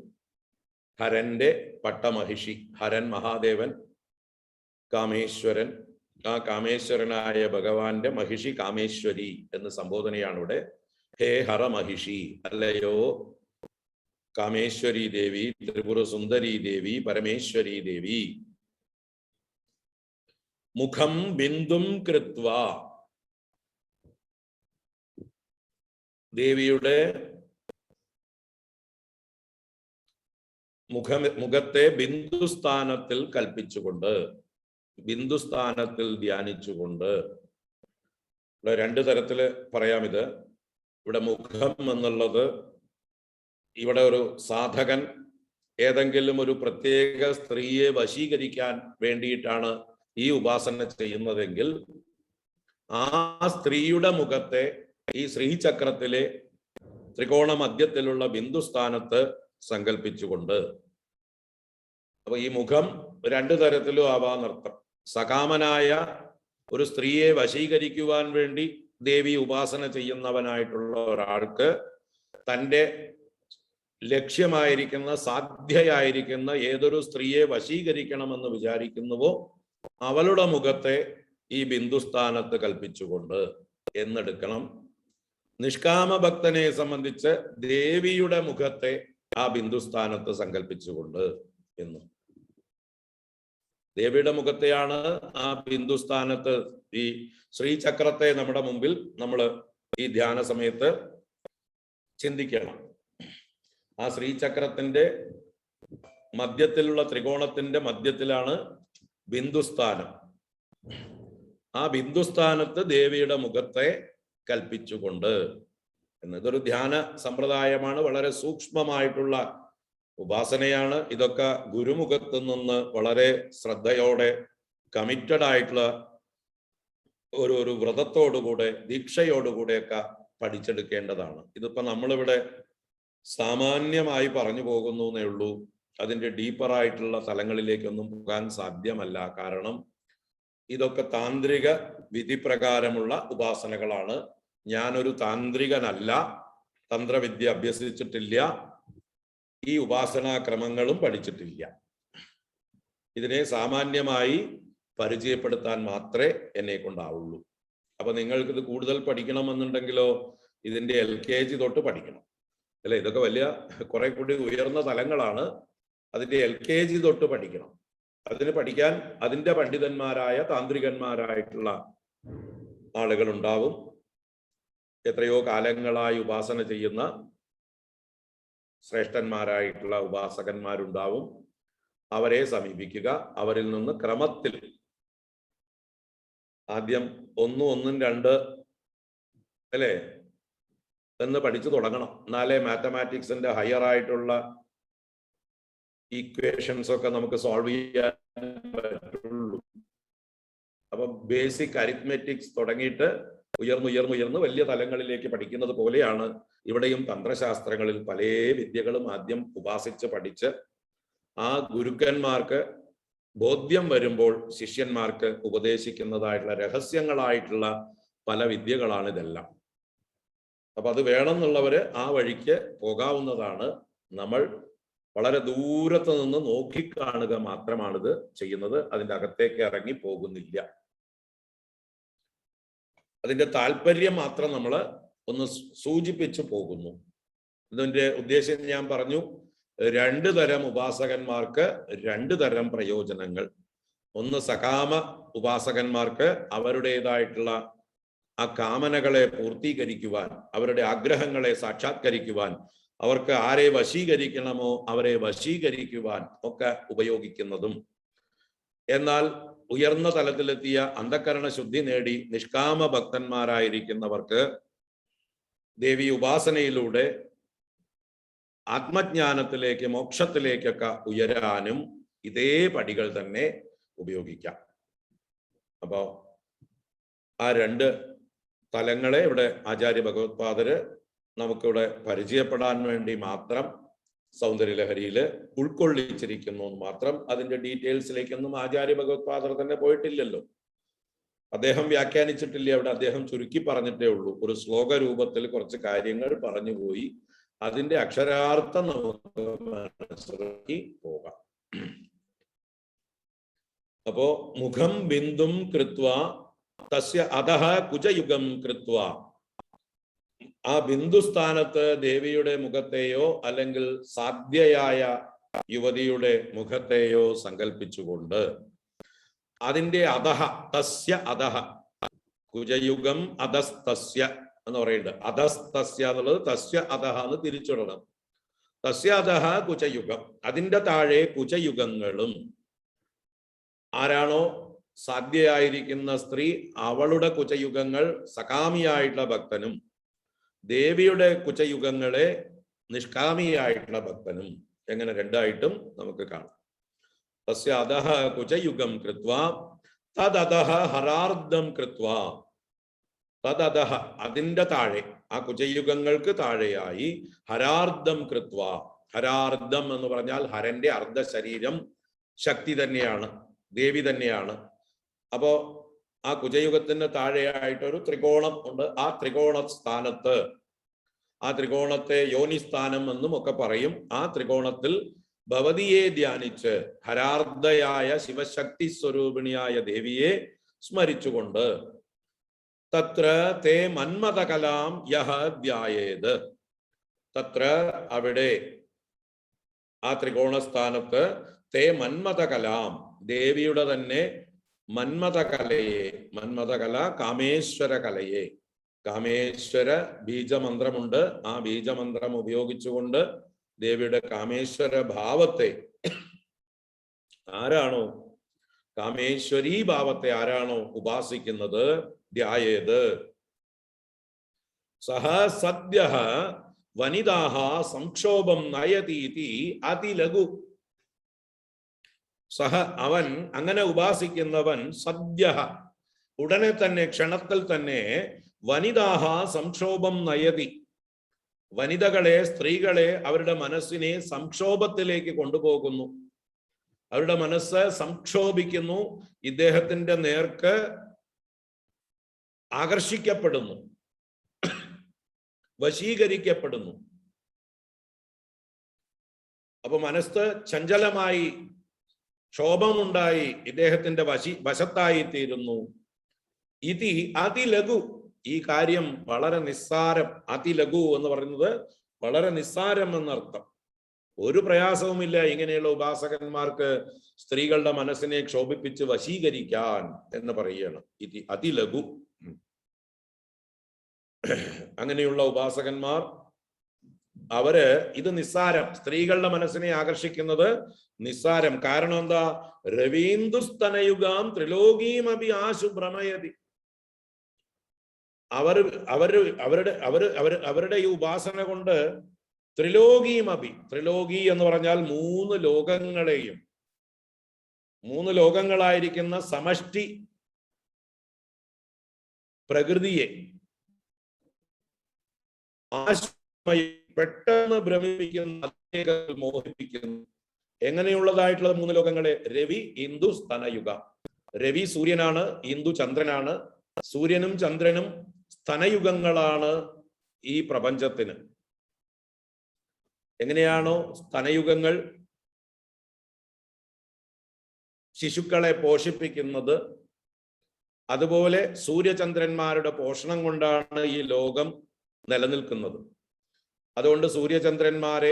ഹരന്റെ പട്ടമഹിഷി, ഹരൻ മഹാദേവൻ, കാമേശ്വരൻ, ആ കാമേശ്വരനായ ഭഗവാന്റെ മഹിഷി കാമേശ്വരി എന്ന് സംബോധനയാണ് ഇവിടെ. ഹേ ഹരമഹിഷി, അല്ലയോ കാമേശ്വരി ദേവി, ത്രിപുര സുന്ദരി ദേവി, പരമേശ്വരി ദേവി. മുഖം ബിന്ദും കൃത്വ, ദേവിയുടെ മുഖത്തെ ബിന്ദുസ്ഥാനത്തിൽ കൽപ്പിച്ചുകൊണ്ട്, ബിന്ദുസ്ഥാനത്തിൽ ധ്യാനിച്ചുകൊണ്ട്. ഇവിടെ രണ്ട് തരത്തില് പറയാം ഇത്. ഇവിടെ മുഖം എന്നുള്ളത് ഇവിടെ ഒരു സാധകൻ ഏതെങ്കിലും ഒരു പ്രത്യേക സ്ത്രീയെ വശീകരിക്കാൻ വേണ്ടിയിട്ടാണ് ഈ ഉപാസന ചെയ്യുന്നതെങ്കിൽ ആ സ്ത്രീയുടെ മുഖത്തെ ഈ ശ്രീചക്രത്തിലെ ത്രികോണ മധ്യത്തിലുള്ള ബിന്ദുസ്ഥാനത്ത് സങ്കല്പിച്ചുകൊണ്ട്. അപ്പൊ ഈ മുഖം രണ്ടു തരത്തിലും ആവാന്നർത്ഥം. സകാമനായ ഒരു സ്ത്രീയെ വശീകരിക്കുവാൻ വേണ്ടി ദേവി ഉപാസന ചെയ്യുന്നവനായിട്ടുള്ള ഒരാൾക്ക് തൻ്റെ ലക്ഷ്യമായിരിക്കുന്ന, സാധ്യയായിരിക്കുന്ന ഏതൊരു സ്ത്രീയെ വശീകരിക്കണമെന്ന് വിചാരിക്കുന്നുവോ അവളുടെ മുഖത്തെ ഈ ബിന്ദുസ്ഥാനത്ത് കൽപ്പിച്ചുകൊണ്ട് എന്നെടുക്കണം. നിഷ്കാമ ഭക്തനെ സംബന്ധിച്ച് ദേവിയുടെ മുഖത്തെ ആ ബിന്ദുസ്ഥാനത്ത് സങ്കല്പിച്ചുകൊണ്ട് എന്നും. ദേവിയുടെ മുഖത്തെയാണ് ആ ബിന്ദുസ്ഥാനത്ത്. ഈ ശ്രീചക്രത്തെ നമ്മുടെ മുമ്പിൽ നമ്മൾ ഈ ധ്യാന സമയത്ത് ചിന്തിക്കണം. ആ ശ്രീചക്രത്തിന്റെ മധ്യത്തിലുള്ള ത്രികോണത്തിന്റെ മധ്യത്തിലാണ് ബിന്ദുസ്ഥാനം. ആ ബിന്ദുസ്ഥാനത്ത് ദേവിയുടെ മുഖത്തെ കൽപ്പിച്ചുകൊണ്ട് ഇതൊരു ധ്യാന സമ്പ്രദായമാണ്. വളരെ സൂക്ഷ്മമായിട്ടുള്ള ഉപാസനയാണ്. ഇതൊക്കെ ഗുരുമുഖത്ത് നിന്ന് വളരെ ശ്രദ്ധയോടെ കമ്മിറ്റഡ് ആയിട്ടുള്ള ഒരു വ്രതത്തോടുകൂടെ ദീക്ഷയോടുകൂടെയൊക്കെ പഠിച്ചെടുക്കേണ്ടതാണ്. ഇതിപ്പോ നമ്മളിവിടെ സാമാന്യമായി പറഞ്ഞു പോകുന്നു എന്നേ ഉള്ളൂ. അതിൻ്റെ ഡീപ്പറായിട്ടുള്ള തലങ്ങളിലേക്കൊന്നും പോകാൻ സാധ്യമല്ല. കാരണം ഇതൊക്കെ താന്ത്രിക വിധിപ്രകാരമുള്ള ഉപാസനകളാണ്. ഞാനൊരു താന്ത്രികനല്ല, തന്ത്രവിദ്യ അഭ്യസിച്ചിട്ടില്ല, ഈ ഉപാസനാക്രമങ്ങളും പഠിച്ചിട്ടില്ല. ഇതിനെ സാമാന്യമായി പരിചയപ്പെടുത്താൻ മാത്രമേ എന്നെ കൊണ്ടാവുള്ളൂ. അപ്പൊ നിങ്ങൾക്ക് ഇത് കൂടുതൽ പഠിക്കണമെന്നുണ്ടെങ്കിലോ ഇതിന്റെ LKG തൊട്ട് പഠിക്കണം അല്ലെ? ഇതൊക്കെ വലിയ കുറെ കൂടി ഉയർന്ന തലങ്ങളാണ്. അതിന്റെ LKG തൊട്ട് പഠിക്കണം. അതിന് പഠിക്കാൻ അതിന്റെ പണ്ഡിതന്മാരായ താന്ത്രികന്മാരായിട്ടുള്ള ആളുകൾ ഉണ്ടാവും. എത്രയോ കാലങ്ങളായി ഉപാസന ചെയ്യുന്ന ശ്രേഷ്ഠന്മാരായിട്ടുള്ള ഉപാസകന്മാരുണ്ടാവും. അവരെ സമീപിക്കുക. അവരിൽ നിന്ന് ക്രമത്തിൽ ആദ്യം 1, 1, 2 അല്ലേ എന്ന് പഠിച്ചു തുടങ്ങണം. എന്നാലേ മാത്തമാറ്റിക്സിന്റെ ഹയർ ആയിട്ടുള്ള ഈക്വേഷൻസ് ഒക്കെ നമുക്ക് സോൾവ് ചെയ്യാൻ പറ്റുള്ളൂ. അപ്പൊ ബേസിക് അരിത്മെറ്റിക്സ് തുടങ്ങിയിട്ട് ഉയർന്നുയർന്നുയർന്ന് വലിയ തലങ്ങളിലേക്ക് പഠിക്കുന്നത് പോലെയാണ് ഇവിടെയും തന്ത്രശാസ്ത്രങ്ങളിൽ പല വിദ്യകളും ആദ്യം ഉപാസിച്ച് പഠിച്ച് ആ ഗുരുക്കന്മാർക്ക് ബോധ്യം വരുമ്പോൾ ശിഷ്യന്മാർക്ക് ഉപദേശിക്കുന്നതായിട്ടുള്ള രഹസ്യങ്ങളായിട്ടുള്ള പല വിദ്യകളാണ് ഇതെല്ലാം. അപ്പൊ അത് വേണമെന്നുള്ളവര് ആ വഴിക്ക് പോകാവുന്നതാണ്. നമ്മൾ വളരെ ദൂരത്ത് നിന്ന് നോക്കിക്കാണുക മാത്രമാണിത് ചെയ്യുന്നത്. അതിൻ്റെ അകത്തേക്ക് ഇറങ്ങി പോകുന്നില്ല. അതിന്റെ താല്പര്യം മാത്രം നമ്മൾ ഒന്ന് സൂചിപ്പിച്ചു പോകുന്നു. ഇതിന്റെ ഉദ്ദേശം ഞാൻ പറഞ്ഞു. 2 തരം ഉപാസകന്മാർക്ക് 2 തരം പ്രയോജനങ്ങൾ. ഒന്ന് സകാമ ഉപാസകന്മാർക്ക് അവരുടേതായിട്ടുള്ള ആ കാമനകളെ പൂർത്തീകരിക്കുവാൻ, അവരുടെ ആഗ്രഹങ്ങളെ സാക്ഷാത്കരിക്കുവാൻ, അവർക്ക് ആരെ വശീകരിക്കണമോ അവരെ വശീകരിക്കുവാൻ ഒക്കെ ഉപയോഗിക്കുന്നതും, എന്നാൽ ഉയർന്ന തലത്തിലെത്തിയ അന്ധകരണ ശുദ്ധി നേടി നിഷ്കാമ ഭക്തന്മാരായിരിക്കുന്നവർക്ക് ദേവി ഉപാസനയിലൂടെ ആത്മജ്ഞാനത്തിലേക്ക് മോക്ഷത്തിലേക്കൊക്കെ ഉയരാനും ഇതേ പടികൾ തന്നെ ഉപയോഗിക്കാം. അപ്പോ ആ 2 തലങ്ങളെ ഇവിടെ ആചാര്യ ഭഗവത്പാദര് നമുക്കിവിടെ പരിചയപ്പെടാൻ വേണ്ടി മാത്രം സൗന്ദര്യലഹരിയിൽ ഉൾക്കൊള്ളിച്ചിരിക്കുന്നു മാത്രം. അതിന്റെ ഡീറ്റെയിൽസിലേക്കൊന്നും ആചാര്യ ഭഗവത്പാദർ തന്നെ പോയിട്ടില്ലല്ലോ. അദ്ദേഹം വ്യാഖ്യാനിച്ചിട്ടില്ല. അവിടെ അദ്ദേഹം ചുരുക്കി പറഞ്ഞിട്ടേ ഉള്ളൂ. ഒരു ശ്ലോക രൂപത്തിൽ കുറച്ച് കാര്യങ്ങൾ പറഞ്ഞുപോയി. അതിന്റെ അക്ഷരാർത്ഥം നമുക്ക് മനസ്സിലാക്കി പോകാം. അപ്പോ മുഖം ബിന്ദും കൃത്വ തസ്യ അധഃ കുജയുഗം കൃത്വ. ആ ബിന്ദുസ്ഥാനത്ത് ദേവിയുടെ മുഖത്തെയോ അല്ലെങ്കിൽ സാധ്യയായ യുവതിയുടെ മുഖത്തെയോ സങ്കല്പിച്ചുകൊണ്ട് അതിന്റെ അധഃ, തസ്യ അധഃ, കുജയുഗം അധസ്തസ്യ എന്ന് പറയുന്നുണ്ട്. അധസ്തസ്യ എന്നുള്ളത് തസ്യ അധഃ എന്ന് തിരിച്ചിടണം. തസ്യ അധഃ കുജയുഗം, അതിന്റെ താഴെ കുജയുഗങ്ങളും. ആരാണോ സാധ്യയായിരിക്കുന്ന സ്ത്രീ, അവളുടെ കുജയുഗങ്ങൾ സകാമിയായിട്ടുള്ള ഭക്തനും, ദേവിയുടെ കുജയുഗങ്ങളെ നിഷ്കാമിയായിട്ടുള്ള ഭക്തനും. എങ്ങനെ 2 ആയിട്ടും നമുക്ക് കാണാം. തസ്യ അധഃ കുജയുഗം കൃത്വ തദധഃ ഹരാർദ്ധം കൃത്വ. തദധഃ, അതിന്റെ താഴെ, ആ കുജയുഗങ്ങൾക്ക് താഴെയായി ഹരാർദ്ധം കൃത്വ. ഹരാർദ്ധം എന്ന് പറഞ്ഞാൽ ഹരന്റെ അർദ്ധ ശരീരം ശക്തി തന്നെയാണ്, ദേവി തന്നെയാണ്. അപ്പോ ആ കുജയുഗത്തിന് താഴെയായിട്ടൊരു ത്രികോണം ഉണ്ട്. ആ ത്രികോണ സ്ഥാനത്ത്, ആ ത്രികോണത്തെ യോനിസ്ഥാനം എന്നും ഒക്കെ പറയും. ആ ത്രികോണത്തിൽ ഭവതിയെ ധ്യാനിച്ച് ഹരാർദ്ധയായ ശിവശക്തി സ്വരൂപിണിയായ ദേവിയെ സ്മരിച്ചുകൊണ്ട് തത്ര തേ മന്മഥകലാം യഹ ധ്യായേത്. തത്ര, അവിടെ, ആ ത്രികോണസ്ഥാനത്ത് തേ മന്മഥകലാം, ദേവിയുടെ തന്നെ മന്മഥകലയെ, മന്മഥകല കാമേശ്വര കലയെ, കാമേശ്വര ബീജമന്ത്രമുണ്ട്. ആ ബീജമന്ത്രം ഉപയോഗിച്ചുകൊണ്ട് ദേവിയുടെ കാമേശ്വര ഭാവത്തെ ആരാണോ, കാമേശ്വരീ ഭാവത്തെ ആരാണോ ഉപാസിക്കുന്നത്, ധ്യായേത്. സഹ സദ്യഃ വനിതാഹ സംക്ഷോഭം നയതീതി അതിലഘു. സഹ, അവൻ, അങ്ങനെ ഉപാസിക്കുന്നവൻ, സദ്യഃ, ഉടനെ തന്നെ ക്ഷണത്തിൽ തന്നെ വനിതാഹ സംക്ഷോഭം നയതി, വനിതകളെ, സ്ത്രീകളെ, അവരുടെ മനസ്സിനെ സംക്ഷോഭത്തിലേക്ക് കൊണ്ടുപോകുന്നു. അവരുടെ മനസ്സ് സംക്ഷോഭിക്കുന്നു, ഇദ്ദേഹത്തിന്റെ നേർക്ക് ആകർഷിക്കപ്പെടുന്നു, വശീകരിക്കപ്പെടുന്നു. അപ്പൊ മനസ്സ് ചഞ്ചലമായി, ക്ഷോഭമുണ്ടായി, ഇദ്ദേഹത്തിന്റെ വശത്തായി തീരുന്നു. ഇതി അതിലഘു, ഈ കാര്യം വളരെ നിസ്സാരം. അതിലഘു എന്ന് പറയുന്നത് വളരെ നിസ്സാരം എന്നർത്ഥം. ഒരു പ്രയാസവുമില്ല ഇങ്ങനെയുള്ള ഉപാസകന്മാർക്ക് സ്ത്രീകളുടെ മനസ്സിനെ ക്ഷോഭിപ്പിച്ച് വശീകരിക്കാൻ എന്ന് പറയുകയാണ്. ഇതി അതിലഘു. അങ്ങനെയുള്ള ഉപാസകന്മാർ അവര് ഇത് നിസ്സാരം, സ്ത്രീകളുടെ മനസ്സിനെ ആകർഷിക്കുന്നത് നിസ്സാരം. കാരണം എന്താ? രവീന്ദുസ്തനയുഗാം ത്രിലോകീം അഭി ആശു ഭ്രമയതി. അവരുടെ ഈ ഉപാസന കൊണ്ട് ത്രിലോകീം അഭി, ത്രിലോകി എന്ന് പറഞ്ഞാൽ മൂന്ന് ലോകങ്ങളെയും, മൂന്ന് ലോകങ്ങളായിരിക്കുന്ന സമഷ്ടി പ്രകൃതിയെ പെട്ടെന്ന് ഭ്രമിപ്പിക്കുന്ന, മോഹിപ്പിക്കുന്നു. എങ്ങനെയുള്ളതായിട്ടുള്ള മൂന്ന് ലോകങ്ങളെ? രവി, ഇന്ദു, സ്തനയുഗ. രവി സൂര്യനാണ്, ഇന്ദു ചന്ദ്രനാണ്. സൂര്യനും ചന്ദ്രനും സ്തനയുഗങ്ങളാണ് ഈ പ്രപഞ്ചത്തിന്. എങ്ങനെയാണോ സ്തനയുഗങ്ങൾ ശിശുക്കളെ പോഷിപ്പിക്കുന്നത്, അതുപോലെ സൂര്യചന്ദ്രന്മാരുടെ പോഷണം കൊണ്ടാണ് ഈ ലോകം നിലനിൽക്കുന്നത്. അതുകൊണ്ട് സൂര്യചന്ദ്രന്മാരെ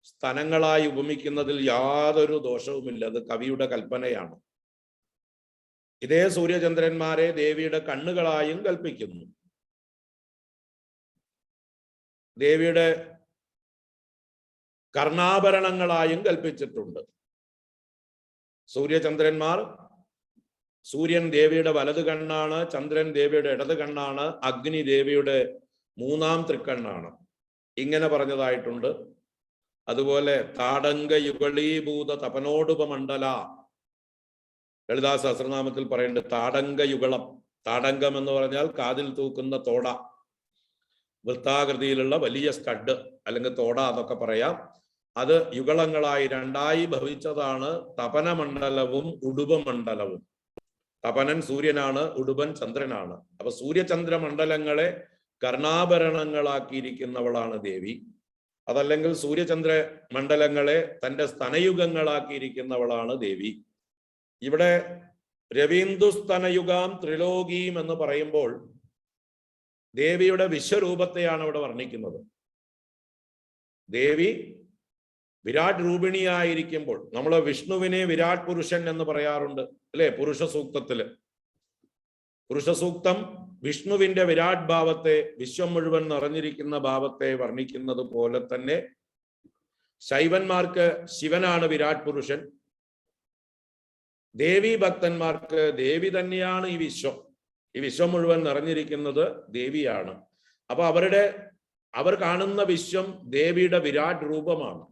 സ്തനങ്ങളായി ഉപമിക്കുന്നതിൽ യാതൊരു ദോഷവുമില്ല. അത് കവിയുടെ കൽപ്പനയാണ്. ഇതേ സൂര്യചന്ദ്രന്മാരെ ദേവിയുടെ കണ്ണുകളായും കൽപ്പിക്കുന്നു, ദേവിയുടെ കർണാഭരണങ്ങളായും കൽപ്പിച്ചിട്ടുണ്ട്. സൂര്യചന്ദ്രന്മാർ, സൂര്യൻ ദേവിയുടെ വലത് കണ്ണാണ്, ചന്ദ്രൻ ദേവിയുടെ ഇടത് കണ്ണാണ്, അഗ്നി ദേവിയുടെ മൂന്നാം തൃക്കണ്ണാണ്, ഇങ്ങനെ പറഞ്ഞതായിട്ടുണ്ട്. അതുപോലെ താടങ്ക യുഗളീഭൂത തപനോടുപമണ്ഡല, ലളിതാ സഹസ്രനാമത്തിൽ പറയുന്നുണ്ട് താടങ്ക യുഗളം. താടങ്കം എന്ന് പറഞ്ഞാൽ കാതിൽ തൂക്കുന്ന തോട, വൃത്താകൃതിയിലുള്ള വലിയ സ്റ്റഡ് അല്ലെങ്കിൽ തോട എന്നൊക്കെ പറയാം. അത് യുഗളങ്ങളായി രണ്ടായി ഭവിച്ചതാണ് തപനമണ്ഡലവും ഉടുപമണ്ഡലവും. തപനൻ സൂര്യനാണ്, ഉടുപൻ ചന്ദ്രനാണ്. അപ്പൊ സൂര്യചന്ദ്ര മണ്ഡലങ്ങളെ കർണാഭരണങ്ങളാക്കിയിരിക്കുന്നവളാണ് ദേവി. അതല്ലെങ്കിൽ സൂര്യചന്ദ്ര മണ്ഡലങ്ങളെ തന്റെ സ്തനയുഗങ്ങളാക്കിയിരിക്കുന്നവളാണ് ദേവി. ഇവിടെ രവീന്ദുസ്തനയുഗാം ത്രിലോകീം എന്ന് പറയുമ്പോൾ ദേവിയുടെ വിശ്വരൂപത്തെയാണ് ഇവിടെ വർണ്ണിക്കുന്നത്. ദേവി വിരാട് രൂപിണിയായിരിക്കുമ്പോൾ, നമ്മൾ വിഷ്ണുവിനെ വിരാട് പുരുഷൻ എന്ന് പറയാറുണ്ട് അല്ലെ? പുരുഷ സൂക്തത്തില് പുരുഷ സൂക്തം വിഷ്ണുവിന്റെ വിരാട് ഭാവത്തെ, വിശ്വം മുഴുവൻ നിറഞ്ഞിരിക്കുന്ന ഭാവത്തെ വർണ്ണിക്കുന്നത് പോലെ തന്നെ ശൈവന്മാർക്ക് ശിവനാണ് വിരാട് പുരുഷൻ, ദേവി ഭക്തന്മാർക്ക് ദേവി തന്നെയാണ് ഈ വിശ്വം. ഈ വിശ്വം മുഴുവൻ നിറഞ്ഞിരിക്കുന്നത് ദേവിയാണ്. അപ്പൊ അവർ കാണുന്ന വിശ്വം ദേവിയുടെ വിരാട് രൂപമാണ്.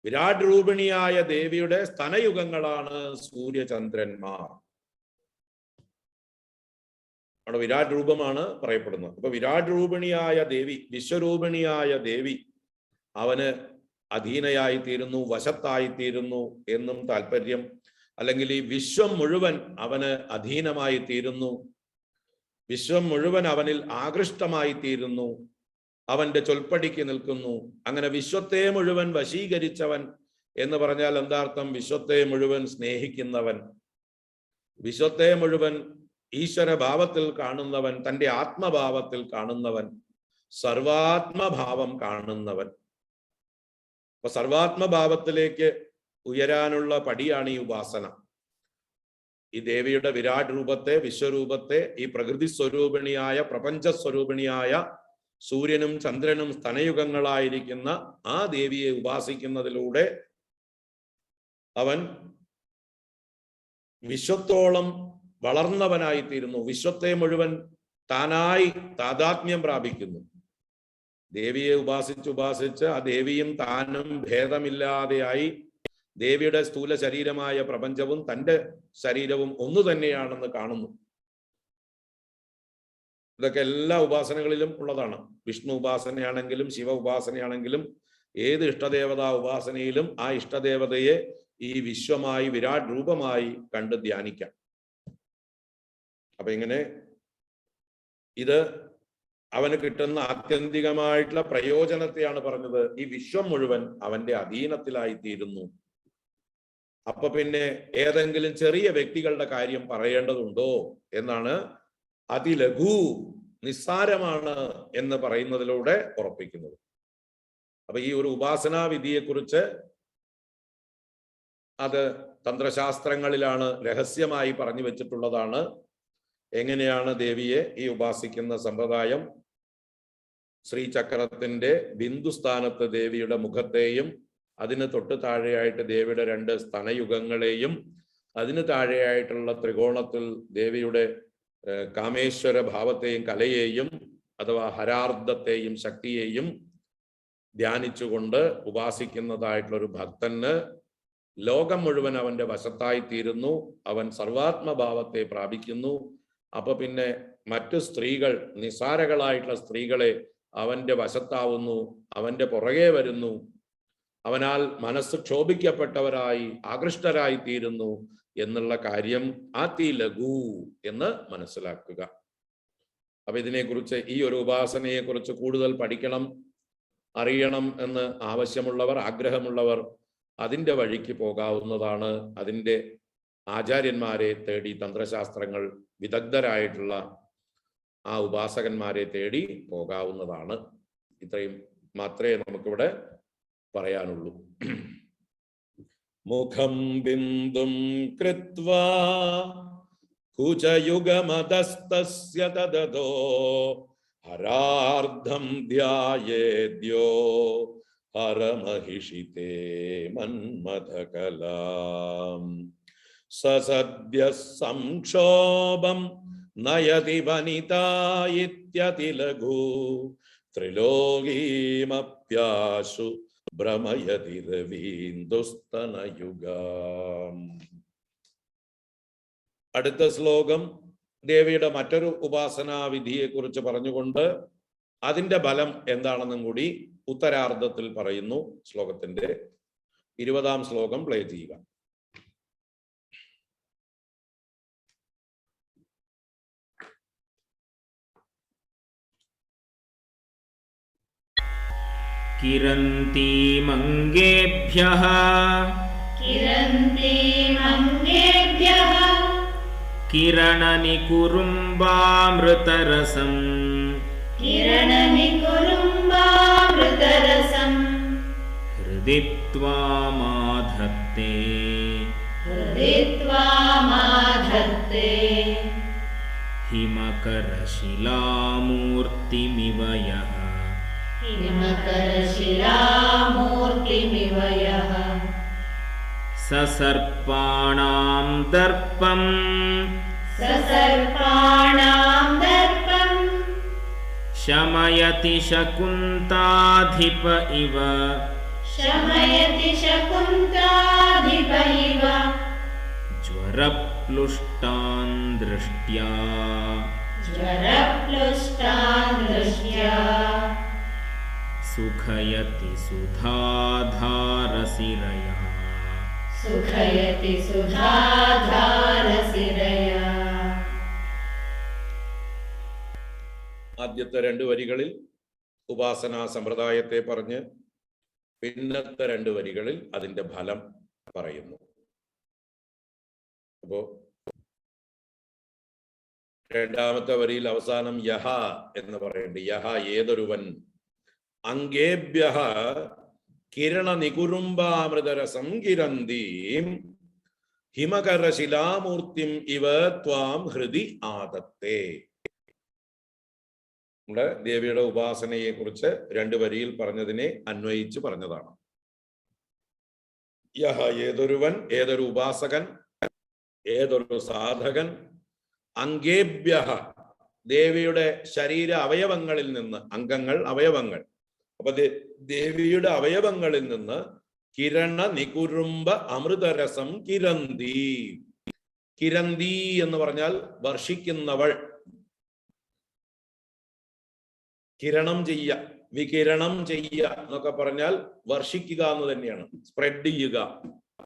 വിരാട് രൂപിണിയായ ദേവിയുടെ സ്തനയുഗങ്ങളാണ് സൂര്യചന്ദ്രന്മാർ. അവിടെ വിരാട് രൂപമാണ് പറയപ്പെടുന്നത്. അപ്പൊ വിരാട് രൂപിണിയായ ദേവി, വിശ്വരൂപിണിയായ ദേവി അവന് അധീനയായിത്തീരുന്നു, വശത്തായിത്തീരുന്നു എന്നും താല്പര്യം. അല്ലെങ്കിൽ ഈ വിശ്വം മുഴുവൻ അവന് അധീനമായി തീരുന്നു, വിശ്വം മുഴുവൻ അവനിൽ ആകൃഷ്ടമായി തീരുന്നു, അവന്റെ ചൊൽപ്പടിക്ക് നിൽക്കുന്നു. അങ്ങനെ വിശ്വത്തെ മുഴുവൻ വശീകരിച്ചവൻ എന്ന് പറഞ്ഞാൽ എന്താർത്ഥം? വിശ്വത്തെ മുഴുവൻ സ്നേഹിക്കുന്നവൻ, വിശ്വത്തെ മുഴുവൻ ഈശ്വരഭാവത്തിൽ കാണുന്നവൻ, തൻ്റെ ആത്മഭാവത്തിൽ കാണുന്നവൻ, സർവാത്മഭാവം കാണുന്നവൻ. അപ്പൊ സർവാത്മഭാവത്തിലേക്ക് ഉയരാനുള്ള പടിയാണ് ഈ ഉപാസന. ഈ ദേവിയുടെ വിരാട് രൂപത്തെ, വിശ്വരൂപത്തെ, ഈ പ്രകൃതി സ്വരൂപിണിയായ, പ്രപഞ്ച സ്വരൂപിണിയായ സൂര്യനും ചന്ദ്രനും സ്തനയുഗങ്ങളായിരിക്കുന്ന ആ ദേവിയെ ഉപാസിക്കുന്നതിലൂടെ അവൻ വിശ്വത്തോളം വളർന്നവനായിത്തീരുന്നു, വിശ്വത്തെ മുഴുവൻ താനായി താദാത്മ്യം പ്രാപിക്കുന്നു. ദേവിയെ ഉപാസിച്ച് ആ ദേവിയും താനും ഭേദമില്ലാതെയായി ദേവിയുടെ സ്ഥൂല ശരീരമായ പ്രപഞ്ചവും തൻ്റെ ശരീരവും ഒന്നു തന്നെയാണെന്ന് കാണുന്നു. ഇതൊക്കെ എല്ലാ ഉപാസനകളിലും ഉള്ളതാണ്. വിഷ്ണു ഉപാസനയാണെങ്കിലും ശിവ ഉപാസനയാണെങ്കിലും ഏത് ഇഷ്ടദേവതാ ഉപാസനയിലും ആ ഇഷ്ടദേവതയെ ഈ വിശ്വമായി വിരാട് രൂപമായി കണ്ട് ധ്യാനിക്കാം. അപ്പൊ ഇങ്ങനെ ഇത് അവന് കിട്ടുന്ന ആത്യന്തികമായിട്ടുള്ള പ്രയോജനത്തെയാണ് പറഞ്ഞത്. ഈ വിശ്വം മുഴുവൻ അവന്റെ അധീനത്തിലായിത്തീരുന്നു. അപ്പൊ പിന്നെ ഏതെങ്കിലും ചെറിയ വ്യക്തികളുടെ കാര്യം പറയേണ്ടതുണ്ടോ എന്നാണ് അതിലഘു, നിസ്സാരമാണ് എന്ന് പറയുന്നതിലൂടെ ഉറപ്പിക്കുന്നത്. അപ്പൊ ഈ ഒരു ഉപാസനാ വിധിയെക്കുറിച്ച് അത് തന്ത്രശാസ്ത്രങ്ങളിലാണ് രഹസ്യമായി പറഞ്ഞു വെച്ചിട്ടുള്ളതാണ്. എങ്ങനെയാണ് ദേവിയെ ഈ ഉപാസിക്കുന്ന സമ്പ്രദായം? ശ്രീചക്രത്തിന്റെ ബിന്ദുസ്ഥാനത്ത് ദേവിയുടെ മുഖത്തെയും അതിന് തൊട്ട് താഴെയായിട്ട് ദേവിയുടെ 2 സ്തനയുഗങ്ങളെയും അതിന് താഴെയായിട്ടുള്ള ത്രികോണത്തിൽ ദേവിയുടെ കാമേശ്വര ഭാവത്തെയും കലയെയും അഥവാ ഹരാർദ്ധത്തെയും ശക്തിയെയും ധ്യാനിച്ചുകൊണ്ട് ഉപാസിക്കുന്നതായിട്ടുള്ള ഒരു ഭക്തന് ലോകം മുഴുവൻ അവന്റെ വശത്തായി തീരുന്നു. അവൻ സർവാത്മഭാവത്തെ പ്രാപിക്കുന്നു. അപ്പൊ പിന്നെ മറ്റു സ്ത്രീകൾ, നിസാരകളായിട്ടുള്ള സ്ത്രീകളെ അവന്റെ വശത്താവുന്നു, അവന്റെ പുറകെ വരുന്നു. അവനാൽ മനസ്സ് ക്ഷോഭിക്കപ്പെട്ടവരായി ആകൃഷ്ടരായി തീരുന്നു എന്നുള്ള കാര്യം അതിലഘു എന്ന് മനസ്സിലാക്കുക. അപ്പൊ ഇതിനെക്കുറിച്ച്, ഈ ഒരു ഉപാസനയെ കുറിച്ച് കൂടുതൽ പഠിക്കണം, അറിയണം എന്ന് ആവശ്യമുള്ളവർ, ആഗ്രഹമുള്ളവർ അതിൻ്റെ വഴിക്ക് പോകാവുന്നതാണ്. അതിൻ്റെ ആചാര്യന്മാരെ തേടി, തന്ത്രശാസ്ത്രങ്ങൾ വിദഗ്ധരായിട്ടുള്ള ആ ഉപാസകന്മാരെ തേടി പോകാവുന്നതാണ്. ഇത്രയും മാത്രമേ നമുക്കിവിടെ പറയാനുള്ളൂ. മുഖം ബിന്ദും കൃത്വാ കുചയുഗമദസ്തസ്യ തദതോ ഹരാർദ്ധം ധ്യായേദ്യോ ഹരമഹിഷിതേ മന്മഥകലാം സസദ്യ സംക്ഷോഭം നയതി വനിതാ ഇത്യതിലഘു ത്രിലോകീമപ്യാശു ഭ്രമയതി രവീന്ദുസ്തനയുഗാം. അടുത്ത ശ്ലോകം ദേവിയുടെ മറ്റൊരു ഉപാസനാ വിധിയെ കുറിച്ച് പറഞ്ഞുകൊണ്ട് അതിന്റെ ഫലം എന്താണെന്നും കൂടി ഉത്തരാർദ്ധത്തിൽ പറയുന്നു. ശ്ലോകത്തിന്റെ 20-ാം ശ്ലോകം പ്ലേ ചെയ്യുക. കിരന്തീമംഗേഭ്യഃ കിരണനികുരുംബാമൃതരസം ഹൃദി ത്വാമാധത്തെ ഹിമകരശിലാമൂർത്തിമിവ യഃ സസർപ്പാണാം ദർപ്പം ശമയതി ശകുന്താധിപ ഇവ ജ്വരപ്ലുഷ്ടാൻ ദൃഷ്ട്യാ സുഖയതി സുധാധാരസിരയാ. ആദ്യത്തെ 2 വരികളിൽ ഉപാസനാ സമ്പ്രദായത്തെ പറഞ്ഞ് പിന്നത്തെ 2 വരികളിൽ അതിന്റെ ഫലം പറയുന്നു. അപ്പോ 2-ാമത്തെ വരിയിൽ അവസാനം യഹ എന്ന് പറയുന്നുണ്ട്. യഹ ഏതൊരുവൻ അംഗേഭ്യഃ കിരണനികുരുംബാമൃതരസം കിരന്തീം ഹിമകരശിലാമൂർത്തിം ഇവ ത്വാം ഹൃദി ആദത്തെ. നമ്മുടെ ദേവിയുടെ ഉപാസനയെ കുറിച്ച് 2 വരിയിൽ പറഞ്ഞതിനെ അന്വയിച്ച് പറഞ്ഞതാണ്. യഹ ഏതൊരുവൻ, ഏതൊരു ഉപാസകൻ, ഏതൊരു സാധകൻ, അംഗേഭ്യഃ ദേവിയുടെ ശരീര അവയവങ്ങളിൽ നിന്ന്, അംഗങ്ങൾ അവയവങ്ങൾ, അപ്പൊ ദേവിയുടെ അവയവങ്ങളിൽ നിന്ന് കിരണ നികുരുംബ അമൃതരസം കിരന്തി. കിരന്തി എന്ന് പറഞ്ഞാൽ വർഷിക്കുന്നവൾ, കിരണം ചെയ്യ, വികിരണം ചെയ്യ എന്നൊക്കെ പറഞ്ഞാൽ വർഷിക്കുക എന്ന് തന്നെയാണ്. സ്പ്രെഡ് ചെയ്യുക,